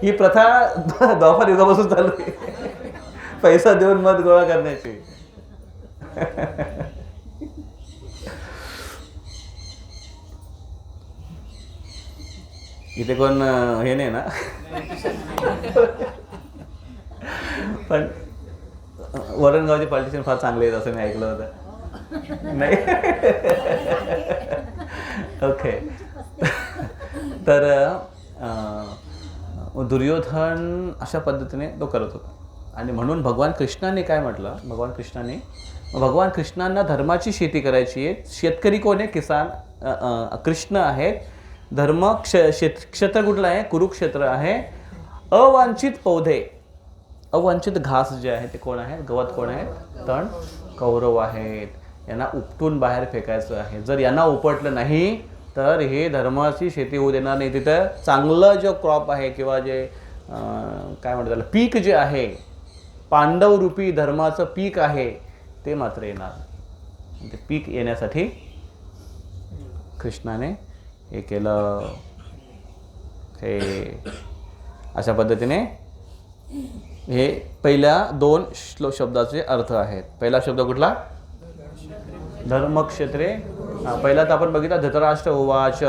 ही प्रथा द्वापार युगापासून चालू आहे, पैसा देऊन मत गोळा करण्याची. इथे कोण हे नाही ना, पण वरणगावचे पॉलिटिशियन फार चांगले आहेत असं मी ऐकलं होतं. नाही, ओके. तर दुर्योधन अशा पद्धतीने तो करत होता. आणि म्हणून भगवान कृष्णाने काय म्हटलं, भगवान कृष्णांना धर्माची शेती करायची आहे. शेतकरी कोण आहे? किसान कृष्ण आहेत. धर्म क्षेत्र कुठलं आहे? कुरुक्षेत्र आहे. अवांछित पौधे, अवांछित घास जे आहे ते कोण आहेत? गवत कोण आहेत? तण कौरव आहेत. यांना उपटून बाहेर फेकायचं आहे. जर यांना उपटलं नाही तर हे धर्माची शेती होऊ देणार नाही. तिथं चांगलं जो क्रॉप आहे किंवा जे काय म्हणतात त्याला पीक जे आहे, पांडवरूपी धर्माचं पीक आहे, ते मात्र येणार. ते पीक येण्यासाठी कृष्णाने हे केलं. हे अशा पद्धतीने हे पहिल्या 2 शब्दाचे अर्थ आहेत. पहिला शब्द कुठला? धर्मक्षेत्रे. पहिला तर आपण बघितला धृतराष्ट्र उवाच.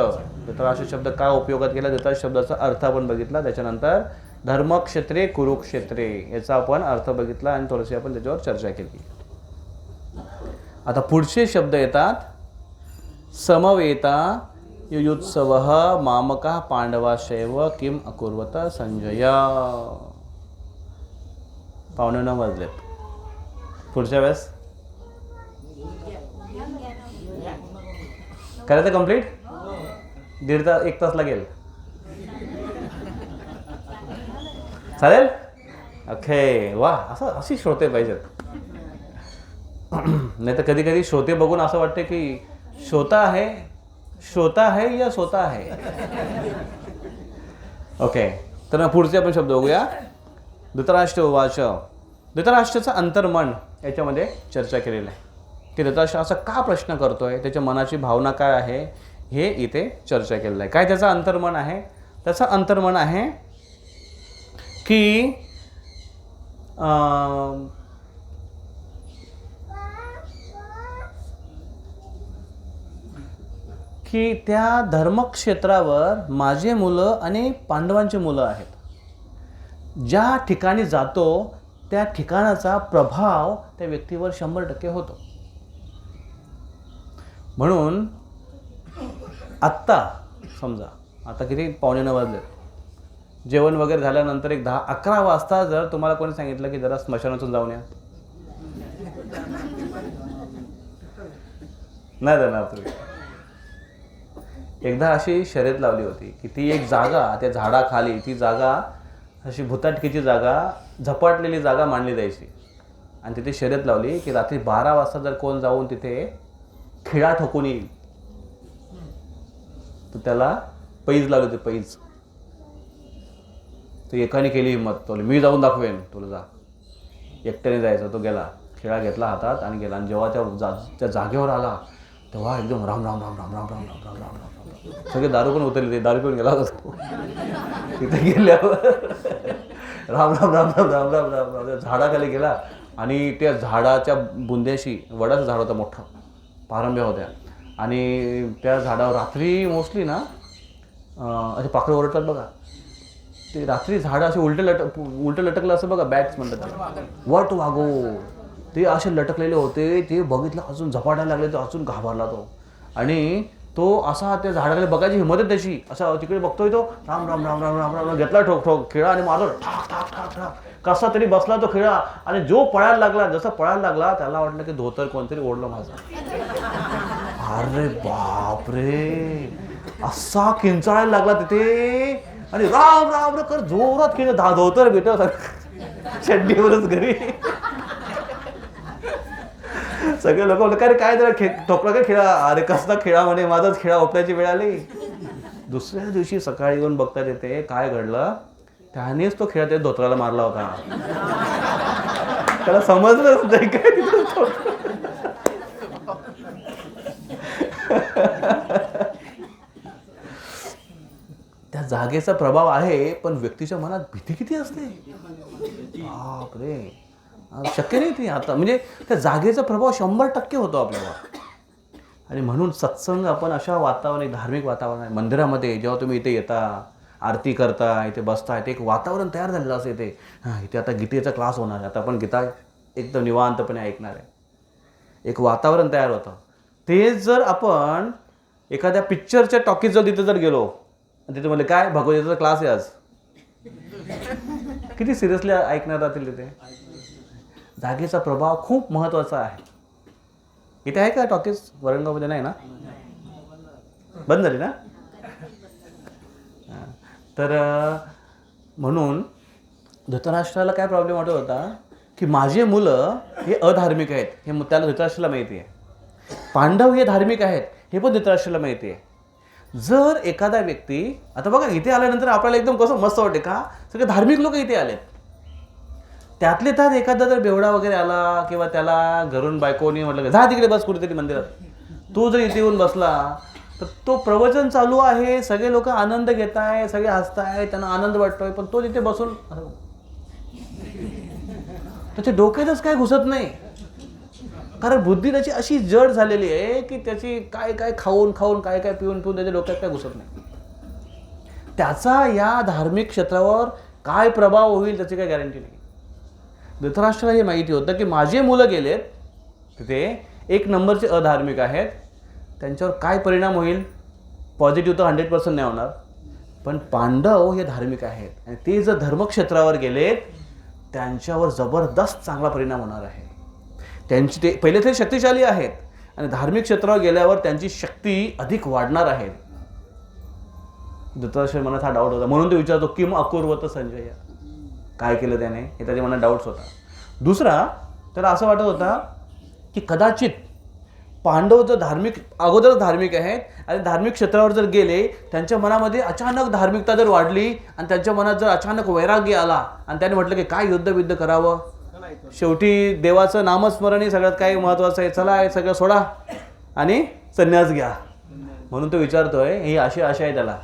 धृतराष्ट्र शब्द का उपयोगात केला, धृतराष्ट्र शब्दाचा अर्थ आपण बघितला. त्याच्यानंतर धर्मक्षेत्रे कुरुक्षेत्रे याचा आपण अर्थ बघितला आणि थोडीशी आपण त्याच्यावर चर्चा केली. आता पुढचे शब्द येतात. समवेता युयुत्सवः मामकः पांडवाशैव किम अकुर्वत संजय. 9:15 वाजलेत. पुढच्या वेळेस करायचं कंप्लीट. 1 तास लागेल. चालेल? ओके. वा, अशी श्रोते पाहिजेत. नाही तर कधी कधी श्रोते बघून असं वाटतं की श्रोता आहे या स्वतः आहे. ओके. तर मग पुढचे आपण शब्द बघूया. धृतराष्ट्र उवाच. धृतराष्ट्राचं अंतर्मन याच्यामध्ये चर्चा केलेलं आहे की धृतराष्ट्र असा का प्रश्न करतोय, त्याच्या मनाची भावना काय आहे, हे इथे चर्चा केलेलं आहे. काय त्याचं अंतर्मन आहे? त्याचं अंतर्मन आहे की त्या धर्मक्षेत्रावर माझे मुलं आणि पांडवांची मुलं आहेत. ज्या ठिकाणी जातो त्या ठिकाणाचा प्रभाव त्या व्यक्तीवर 100% होतो. म्हणून आत्ता समजा आता किती 9:15 वाजले, जेवण वगैरे झाल्यानंतर एक 10-11 वाजता जर तुम्हाला कोणी सांगितलं की जरा स्मशानातून जाऊन या, नाही जाणार तुम्ही. एकदा अशी शर्यत लावली होती की ती एक जागा, त्या झाडाखाली ती जागा अशी भुताटकीची जागा, झपाटलेली जागा मानली जायची. आणि तिथे शर्यत लावली की रात्री 12 वाजता जर कोण जाऊन तिथे खिळा ठोकून येईल तर त्याला पैज लावली होती. पैज तर एकाने केली हिंमत, तो मी जाऊन दाखवेन तुला, जा. एकट्याने जायचं. तो गेला, खिळा घेतला हातात आणि गेला. आणि जेव्हा त्या जागेवर आला तेव्हा एकदम राम राम राम राम राम राम राम राम राम राम. सगळे दारू पण उतरले, ते दारू पिऊन गेला होता तो. तिथे गेल्यावर राम राम राम राम राम राम राम राम झाडाखाली गेला आणि त्या झाडाच्या बुंद्याशी, वडाचं झाड होतं मोठं, पारंब्या होत्या, आणि त्या झाडावर रात्री मोस्टली ना असे पाखरं ओरडतात बघा, ते रात्री झाडं असे उलटं लटकलं असं बघा, बॅट्स म्हणतात, वट वागो, ते असे लटकलेले होते. ते बघितलं, अजून झपाटायला लागले, तर अजून घाबरला तो. आणि तो असा त्या झाडाखाली बघायची हिंमत आहे त्याची, असा तिकडे बघतोय तो, राम राम राम राम राम राम घेतला ठोक ठोक खिळा आणि मारला, ठाक ठाक ठाक ठाक, कसा तरी बसला तो खिळा. आणि जो पळायला लागला, जसा पळायला लागला त्याला वाटलं की धोतर कोणतरी ओढलं माझं. अरे बापरे, असा किंचाळायला लागला तिथे आणि राम राम कर जोरात खेळ, धोतर भेट चड्डीवरच घरी. सगळे लोक म्हणले, काय त्याला ठोकला काय खिळा, अरे कसला खिळा म्हणे, माझाच खिळा ओपण्याची वेळ आली. दुसऱ्या दिवशी सकाळी येऊन बघतात येते काय घडलं, त्यानेच तो खिळा त्या धोत्राला मारला होता. त्याला समजलंच नाही काय तिथं. त्या जागेचा प्रभाव आहे, पण व्यक्तीच्या मनात भीती किती असते, बापरे, शक्य नाही ती आता. म्हणजे त्या जागेचा प्रभाव 100% होतो आपल्यावर. आणि म्हणून सत्संग आपण अशा वातावरण, धार्मिक वातावरण आहे. मंदिरामध्ये जेव्हा तुम्ही इथे येता, आरती करता, इथे बसता, इथे एक वातावरण तयार झालेलं असं इथे, हां इथे आता गीतेचा क्लास होणार आहे, आता आपण गीता एकदम निवांतपणे ऐकणार आहे, एक वातावरण तयार होतं. तेच जर आपण एखाद्या पिक्चरच्या टॉकीज जर तिथे जर गेलो आणि तिथे म्हणले काय भगवद्गीतेचा क्लास आहे आज, किती सिरियसली ऐकणार राहतील तिथे. जागेचा प्रभाव खूप महत्त्वाचा आहे. इथे आहे का टॉकीज? वरणगावमध्ये नाही ना, बंद झाली ना. तर म्हणून धृतराष्ट्राला काय प्रॉब्लेम वाटत होता की माझे मुलं हे अधार्मिक आहेत, हे त्याला धृतराष्ट्राला माहिती आहे. पांडव हे धार्मिक आहेत हे पण धृतराष्ट्राला माहिती आहे. जर एखादा व्यक्ती, आता बघा इथे आल्यानंतर आपल्याला एकदम कसं मस्त वाटते का, सगळे धार्मिक लोक इथे आलेत, त्यातले त्यात एखादा जर बेवडा वगैरे आला किंवा त्याला घरून बायकोनी म्हटलं जा तिकडे बस कुठेतरी मंदिरात, तो जर इथे येऊन बसला तर तो प्रवचन चालू आहे, सगळे लोक आनंद घेत आहे, सगळे हसताय, त्यांना आनंद वाटतोय, पण तो तिथे बसून त्याच्या डोक्यातच काय घुसत नाही. कारण बुद्धी त्याची अशी जड झालेली आहे की त्याची काय काय खाऊन खाऊन काय काय पिऊन पिऊन त्याच्या डोक्यात काय घुसत नाही. त्याचा या धार्मिक क्षेत्रावर काय प्रभाव होईल त्याची काही गॅरंटी नाही. धृतराष्ट्राला हे माहिती होतं की माझे मुलं गेलेत तिथे, एक नंबरचे अधार्मिक आहेत, त्यांच्यावर काय परिणाम होईल, पॉझिटिव्ह तर 100% नाही होणार, पण पांडव हे धार्मिक आहेत आणि ते जर धर्मक्षेत्रावर गेलेत त्यांच्यावर जबरदस्त चांगला परिणाम होणार आहे. त्यांची ते पहिले ते शक्तिशाली आहेत आणि धार्मिक क्षेत्रावर गेल्यावर त्यांची शक्ती अधिक वाढणार आहे. धृतराष्ट्र मनात हा डाऊट होता, म्हणून तो विचारतो किम अकुर्वत संजय, काय केलं त्याने, हे त्याच्या मनात डाऊट्स होता. दुसरा त्याला असं वाटत होता की कदाचित पांडव जर अगोदरच धार्मिक आहेत आणि धार्मिक क्षेत्रावर जर गेले, त्यांच्या मनामध्ये अचानक धार्मिकता जर वाढली आणि त्यांच्या मनात जर अचानक वैराग्य आला आणि त्याने म्हटलं की काय युद्ध करावं, शेवटी देवाचं नामस्मरण ही सगळ्यात काही महत्त्वाचं आहे, चला हे सगळं सोडा आणि संन्यास घ्या, म्हणून तो विचारतोय. ही अशी आशा आहे त्याला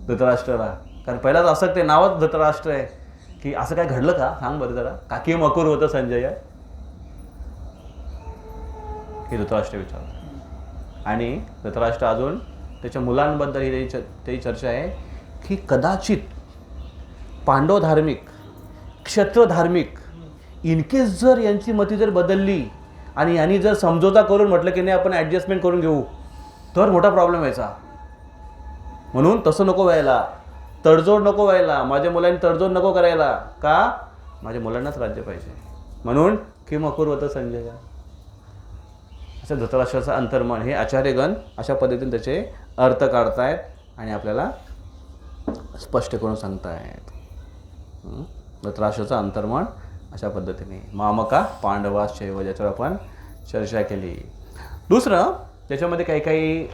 धृतराष्ट्राला, कारण पहिलाच असं ते नावच धृतराष्ट्र आहे की असं काय घडलं का सांग बरं जरा, काकी मकूर होतं संजय, हे धृतराष्ट्र विचारतो. आणि धृतराष्ट्र अजून त्याच्या मुलांबद्दल ही त्याची चर्चा आहे की कदाचित पांडव धार्मिक, क्षत्र धार्मिक, इनकेस जर यांची मती जर बदलली आणि यांनी जर समझोता करून म्हटलं की नाही आपण ॲडजस्टमेंट करून घेऊ, तर मोठा प्रॉब्लेम व्हायचा. म्हणून तसं नको व्हायला, तडजोड नको व्हायला, माझ्या मुलांनी तडजोड नको करायला, का माझ्या मुलांनाच राज्य पाहिजे, म्हणून किम अकुर्वत संजय. असं धृतराष्ट्राचं अंतर्मन, हे आचार्यगण अशा पद्धतीने त्याचे अर्थ काढतायत आणि आपल्याला स्पष्ट करून सांगतायत. धृतराष्ट्राचं अंतर्मन अशा पद्धतीने मामका पांडवाश्चैव, ज्याच्यावर आपण चर्चा केली. दुसरं त्याच्यामध्ये काही काही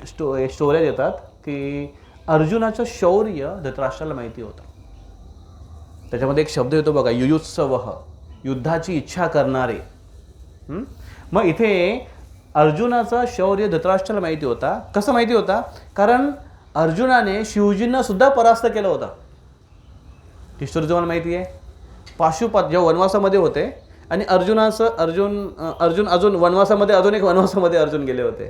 स्टोऱ्या येतात की अर्जुनाचं शौर्य धृतराष्ट्राला माहिती होतं. त्याच्यामध्ये एक शब्द येतो बघा, युयुत्सवः, युद्धाची इच्छा करणारे. मग इथे अर्जुनाचा शौर्य धृतराष्ट्राला माहिती होता. कसं माहिती होता? कारण अर्जुनाने शिवजींना सुद्धा परास्त केलं होतं. ही स्टोरी तुम्हाला माहिती आहे. पाशुपत जेव्हा वनवासामध्ये होते आणि अर्जुन अजून वनवासामध्ये, अजून एक वनवासामध्ये अर्जुन गेले होते,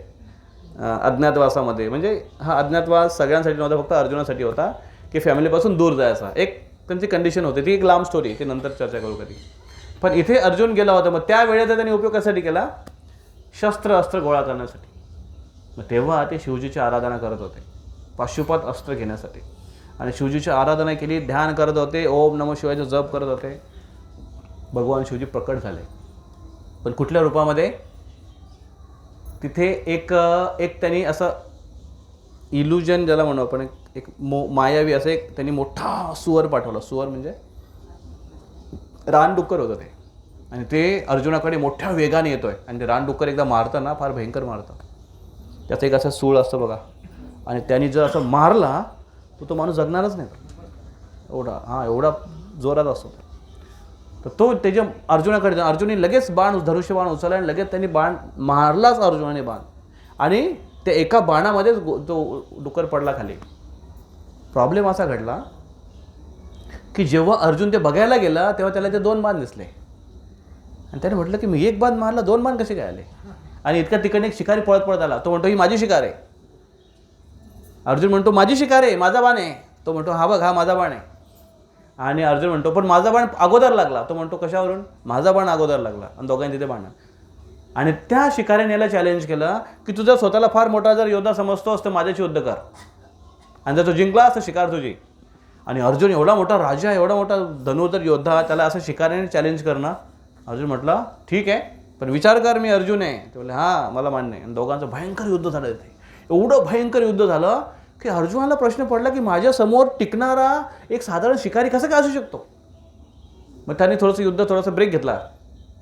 अज्ञातवासामध्ये. म्हणजे हा अज्ञातवास सगळ्यांसाठी नव्हता, फक्त अर्जुनासाठी होता की फॅमिलीपासून दूर जायचा. एक त्यांची कंडिशन होती, ती एक लांब स्टोरी, ती नंतर चर्चा करू कधी. पण इथे अर्जुन गेला होता. मग त्या वेळेचा त्यांनी उपयोग कशासाठी केला? अस्त्र गोळा करण्यासाठी. मग तेव्हा ते शिवजीची आराधना करत होते, पाशुपत अस्त्र घेण्यासाठी. आणि शिवजीची आराधना केली, ध्यान करत होते, ओम नमः शिवायचं जप करत होते. भगवान शिवजी प्रकट झाले. पण कुठल्या रूपामध्ये? तिथे एक त्यांनी असं इल्युजन ज्याला म्हणू आपण, एक मायावी असं एक त्यांनी मोठा सुवर पाठवला. सुवर म्हणजे रानडुक्कर होतं ते. आणि ते अर्जुनाकडे मोठ्या वेगाने येतोय. आणि ते रानडुक्कर एकदा मारतं ना, फार भयंकर मारतं. त्याचं एक असं सूळ असतं बघा. आणि त्यांनी जर असं मारला तर तो माणूस जगणारच नाही. एवढा जोरात असतो. तर तो त्याच्या अर्जुनाकडे, अर्जुनी लगेच धनुष्यबाण उचलला आणि लगेच त्यांनी बाण मारलाच अर्जुनाने बाण. आणि त्या एका बाणामध्येच तो डुक्कर पडला खाली. प्रॉब्लेम असा घडला की जेव्हा अर्जुन ते बघायला गेला तेव्हा त्याला ते 2 बाण दिसले. आणि त्याने म्हटलं की मी एक बाण मारला, 2 बाण कसे काय आले? आणि इतक्या ठिकाणी एक शिकारी पळत आला. तो म्हणतो ही माझी शिकार आहे. अर्जुन म्हणतो माझी शिकार आहे, माझा बाण आहे. तो म्हणतो हा बघ, हा माझा बाण आहे. आणि अर्जुन म्हणतो पण माझा बाण अगोदर लागला. तो म्हणतो कशावरून? माझा बाण अगोदर लागला. आणि दोघांनी तिथे बाण. आणि त्या शिकाऱ्याने याला चॅलेंज केलं की तुझा स्वतःला फार मोठा जर योद्धा समजतोस तर माझ्याशी युद्ध कर. आणि जर तो जिंकलास तर शिकार तुझी. आणि अर्जुन एवढा मोठा राजा, एवढा मोठा धनुर्धर योद्धा, त्याला असं शिकाऱ्याने चॅलेंज करणं. अर्जुन म्हटलं ठीक आहे, पण विचार कर, मी अर्जुन आहे. ते बोलले हां मला मान्य आहे. आणि दोघांचं भयंकर युद्ध झालं. ते एवढं भयंकर युद्ध झालं की अर्जुनाला प्रश्न पडला की माझ्यासमोर टिकणारा एक साधारण शिकारी कसं काय असू शकतो? मग त्याने थोडंसं ब्रेक घेतला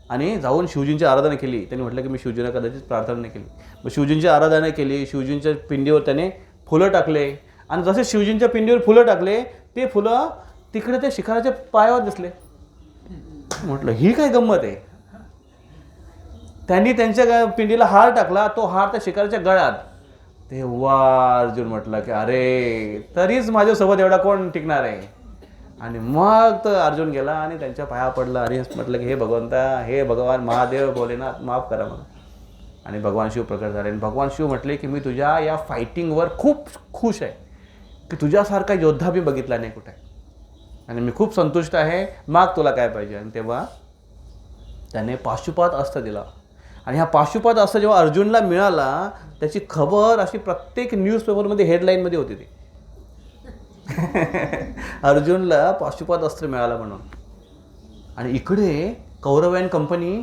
आणि जाऊन शिवजींची आराधना केली. त्यांनी म्हटलं की मी शिवजींना कदाचित प्रार्थना नाही केली. मग शिवजींची आराधना केली. शिवजींच्या पिंडीवर त्याने फुलं टाकले. आणि जसे शिवजींच्या पिंडीवर फुलं टाकले, ते फुलं तिकडे त्या शिकाराच्या पायावर दिसले. म्हटलं ही काय गंमत आहे? त्यांनी त्यांच्या पिंडीला हार टाकला. तो हार त्या शिकाराच्या गळ्यात. तेव्हा अर्जुन म्हटलं की अरे तरीच माझ्यासोबत एवढा कोण टिकणार आहे? आणि मग तर अर्जुन गेला आणि त्यांच्या पाया पडला आणि म्हटलं की हे भगवंता, हे भगवान महादेव भोलेनाथ, माफ करा मला. आणि भगवान शिव प्रकट झाले. आणि भगवान शिव म्हटले की मी तुझ्या या फायटिंगवर खूप खुश आहे की तुझ्यासारखा योद्धा मी बघितला नाही कुठे. आणि मी खूप संतुष्ट आहे, माग तुला काय पाहिजे. आणि तेव्हा त्याने पाशुपत अस्त्र दिला. आणि हा पाशुपत अस्त्र जेव्हा अर्जुनला मिळाला, त्याची खबर अशी प्रत्येक न्यूजपेपरमध्ये हेडलाईनमध्ये होती ती अर्जुनला पाशुपत अस्त्र मिळाला म्हणून. आणि इकडे कौरव कंपनी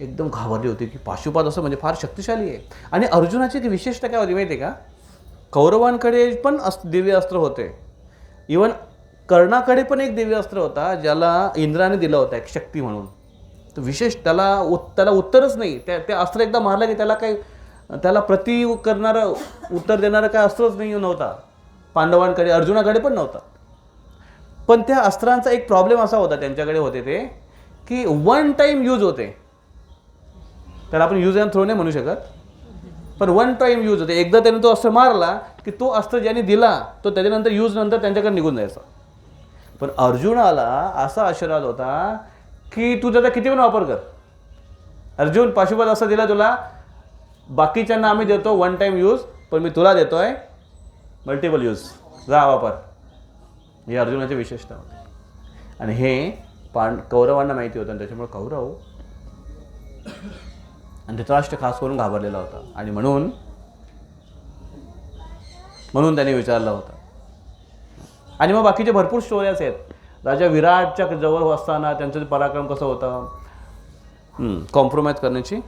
एकदम घाबरली होती की पाशुपत अस्त्र म्हणजे फार शक्तिशाली आहे. आणि अर्जुनाची एक विशेषता काय होती माहिती आहे का? कौरवांकडे पण दिव्य अस्त्र होते. इवन कर्णाकडे पण एक दिव्य अस्त्र होता ज्याला इंद्राने दिला होता, एक शक्ती म्हणून. तर विशेष त्याला उत्तरच नाही. त्या अस्त्र एकदा मारलं की त्याला प्रति करणारं, उत्तर देणारं काय अस्त्रच नव्हता पांडवांकडे, अर्जुनाकडे पण नव्हता. पण त्या अस्त्रांचा एक प्रॉब्लेम असा होता त्यांच्याकडे होते ते की 1 टाइम यूज होते. त्याला आपण यूज अँड थ्रो नाही म्हणू शकत, पण 1 टाइम यूज होते. एकदा त्याने तो अस्त्र मारला की तो अस्त्र ज्याने दिला तो त्याच्यानंतर यूज नंतर त्यांच्याकडे निघून जायचा. पण अर्जुनाला असा आशीर्वाद होता की तू त्याचा किती पण वापर कर. अर्जुन पाशुपत अस्त्र दिला तुला, बाकीच्यांना आम्ही देतो 1 टाइम यूज, पण मी तुला देतोय मल्टिपल यूज, जा वापर. ही अर्जुनाची विशेषता होती. आणि हे कौरवांना माहिती होतं. आणि त्याच्यामुळे कौरव आणि धृतराष्ट्र खास करून घाबरलेला होता. आणि म्हणून त्याने विचारलं होतं. आणि मग बाकीचे भरपूर स्टोऱ्याच आहेत. राजा विराटच्या जवळ असताना त्यांचं पराक्रम कसं होतं, कॉम्प्रोमाइज करण्याची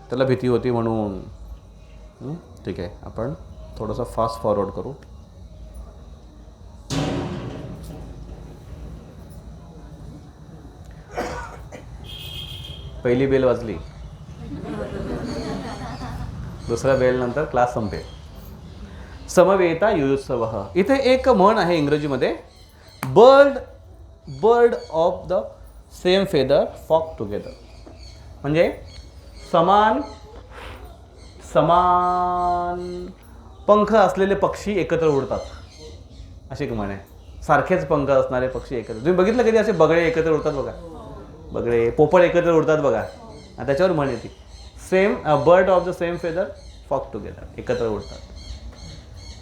त्याला भीती होती म्हणून. ठीक आहे, आपण थोडंसं फास्ट फॉरवर्ड करू. पहिली बेल वाजली, दुसऱ्या बेल नंतर क्लास संपेल. समवेता युयुत्सवः. इथे एक म्हण आहे इंग्रजीमध्ये, bird bird of the same feather flock together. म्हणजे समान पंख असलेले पक्षी एकत्र उडतात, अशी एक म्हण आहे. सारखेच पंख असणारे पक्षी एकत्र. तुम्ही बघितलं कधी असे बगळे एकत्र उडतात बघा, बगळे पोपट एकत्र उडतात बघा, त्याच्यावर म्हण येते same bird of the same feather flock together, एकत्र उडतात.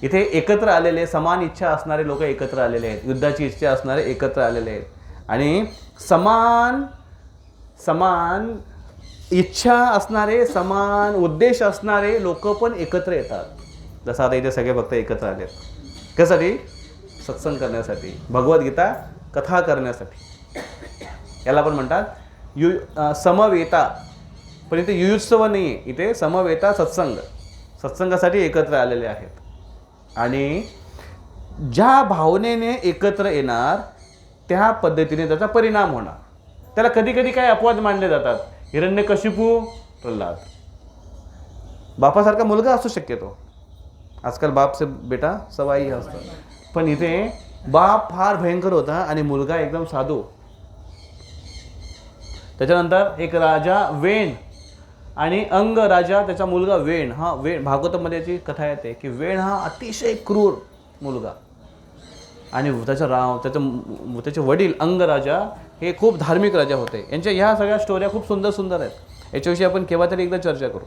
इथे एकत्र आलेले, समान इच्छा असणारे लोक एकत्र आलेले आहेत, युद्धाची इच्छा असणारे एकत्र आलेले आहेत. आणि समान इच्छा असणारे, समान उद्देश असणारे लोक पण एकत्र येतात. जसं आता इथे सगळे भक्त एकत्र आलेत. कशासाठी? सत्संग करण्यासाठी, भगवद्गीता कथा करण्यासाठी. याला पण म्हणतात समवेता. पण इथे युयुत्सव नाही आहे, इथे समवेता सत्संग, सत्संगासाठी एकत्र आलेले आहेत. आणि ज्या भावनेने एकत्र येणार त्या पद्धतीने त्याचा परिणाम होणार. त्याला कधी कधी काही अपवाद मानले जातात. हिरण्यकशिपू, प्रल्हाद. बापासारखा मुलगा असू शक्यतो, आजकाल बाप से बेटा सवाई असतं, पण इथे बाप फार भयंकर होता आणि मुलगा एकदम साधू. त्याच्यानंतर एक राजा वेण आणि अंग राजा, त्याचा मुलगा वेण. हा वेण, भागवतामध्ये याची कथा येते की वेण हा अतिशय क्रूर मुलगा आणि त्याचे वडील अंग राजा हे खूप धार्मिक राजा होते. यांच्या ह्या सगळ्या स्टोऱ्या खूप सुंदर सुंदर आहेत. याच्याविषयी आपण केव्हा तरी एकदा चर्चा करू.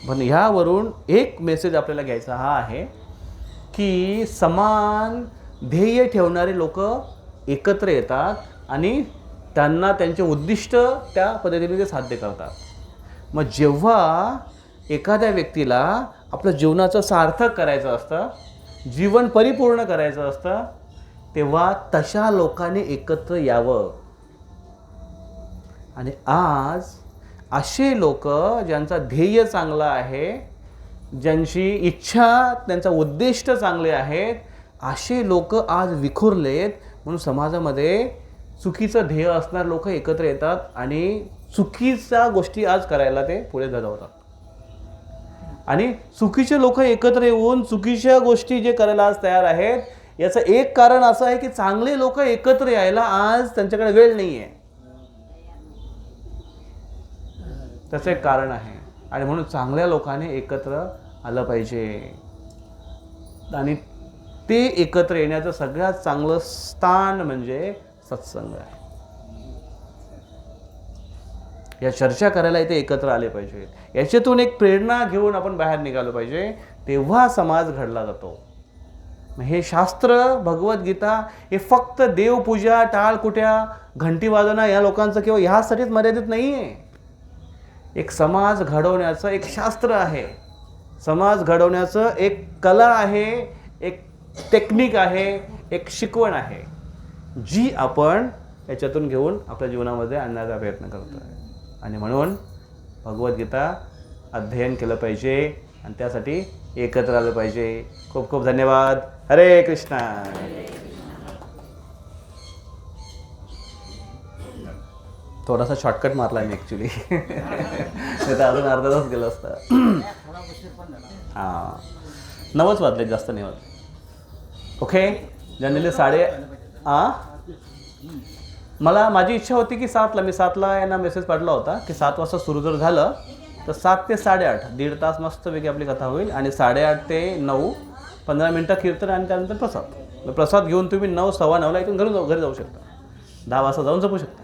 पण ह्यावरून एक मेसेज आपल्याला घ्यायचा हा आहे की समान ध्येय ठेवणारे लोक एकत्र येतात आणि त्यांना त्यांचे उद्दिष्ट त्या पद्धतीने ते साध्य करतात. मग जेव्हा एखाद्या व्यक्तीला आपलं जीवनाचं सार्थक करायचं असतं, जीवन परिपूर्ण करायचं असतं, तेव्हा तशा लोकांनी एकत्र यावं. आणि आज असे लोक ज्यांचा ध्येय चांगला आहे, ज्यांची इच्छा, त्यांचा उद्दिष्ट चांगले आहेत, असे लोक आज विखुरलेत. म्हणून समाजामध्ये चुकीचं ध्येय असणारे लोक एकत्र येतात आणि चुकीच्या गोष्टी आज करायला ते पुढे धरवतात. आणि चुकीचे लोक एकत्र येऊन चुकीच्या गोष्टी जे करायला आज तयार आहेत, याचं एक कारण असं आहे की चांगले लोक एकत्र यायला आज त्यांच्याकडे वेळ नाही आहे. त्याचं एक कारण आहे. आणि म्हणून चांगल्या लोकांनी एकत्र आलं पाहिजे. आणि ते एकत्र येण्याचं सगळ्यात चांगलं स्थान म्हणजे सत्संग आहे. या चर्चा करायला इथे एकत्र आले पाहिजे. याच्यातून एक प्रेरणा घेऊन आपण बाहेर निघालो पाहिजे, तेव्हा समाज घडला जातो. हे शास्त्र, भगवद्गीता हे फक्त देवपूजा, टाळकुट्या, घंटी वाजवणं या लोकांचं किंवा ह्यासाठीच मर्यादित नाही आहे. एक समाज घडवण्याचं एक शास्त्र आहे, समाज घडवण्याचं एक कला आहे, एक टेक्निक आहे, एक शिकवण आहे, जी आपण याच्यातून घेऊन आपल्या जीवनामध्ये आणण्याचा प्रयत्न करतो आहे. आणि म्हणून भगवद्गीता अध्ययन केलं पाहिजे आणि त्यासाठी एकत्र आलं पाहिजे. खूप खूप धन्यवाद. हरे कृष्णा. थोडासा शॉर्टकट मारला मी ॲक्च्युली, नाही तर अजून अर्धा तास गेलं असतं. हां, 9च वाजले, जास्त नाही वाजले. ओके, जनरली माझी इच्छा होती की 7ला, मी 7ला यांना मेसेज पाठवला होता की 7 वाजता सुरू जर झालं तर 7 ते 8:30 1.5 तास मस्तपैकी आपली कथा होईल. आणि 8:30 ते 9 15 मिनटं कीर्तन आणि त्यानंतर प्रसाद घेऊन तुम्ही 9, 9:15 इथून घरी जाऊ शकता. 10 वाजता जाऊन जपू शकता.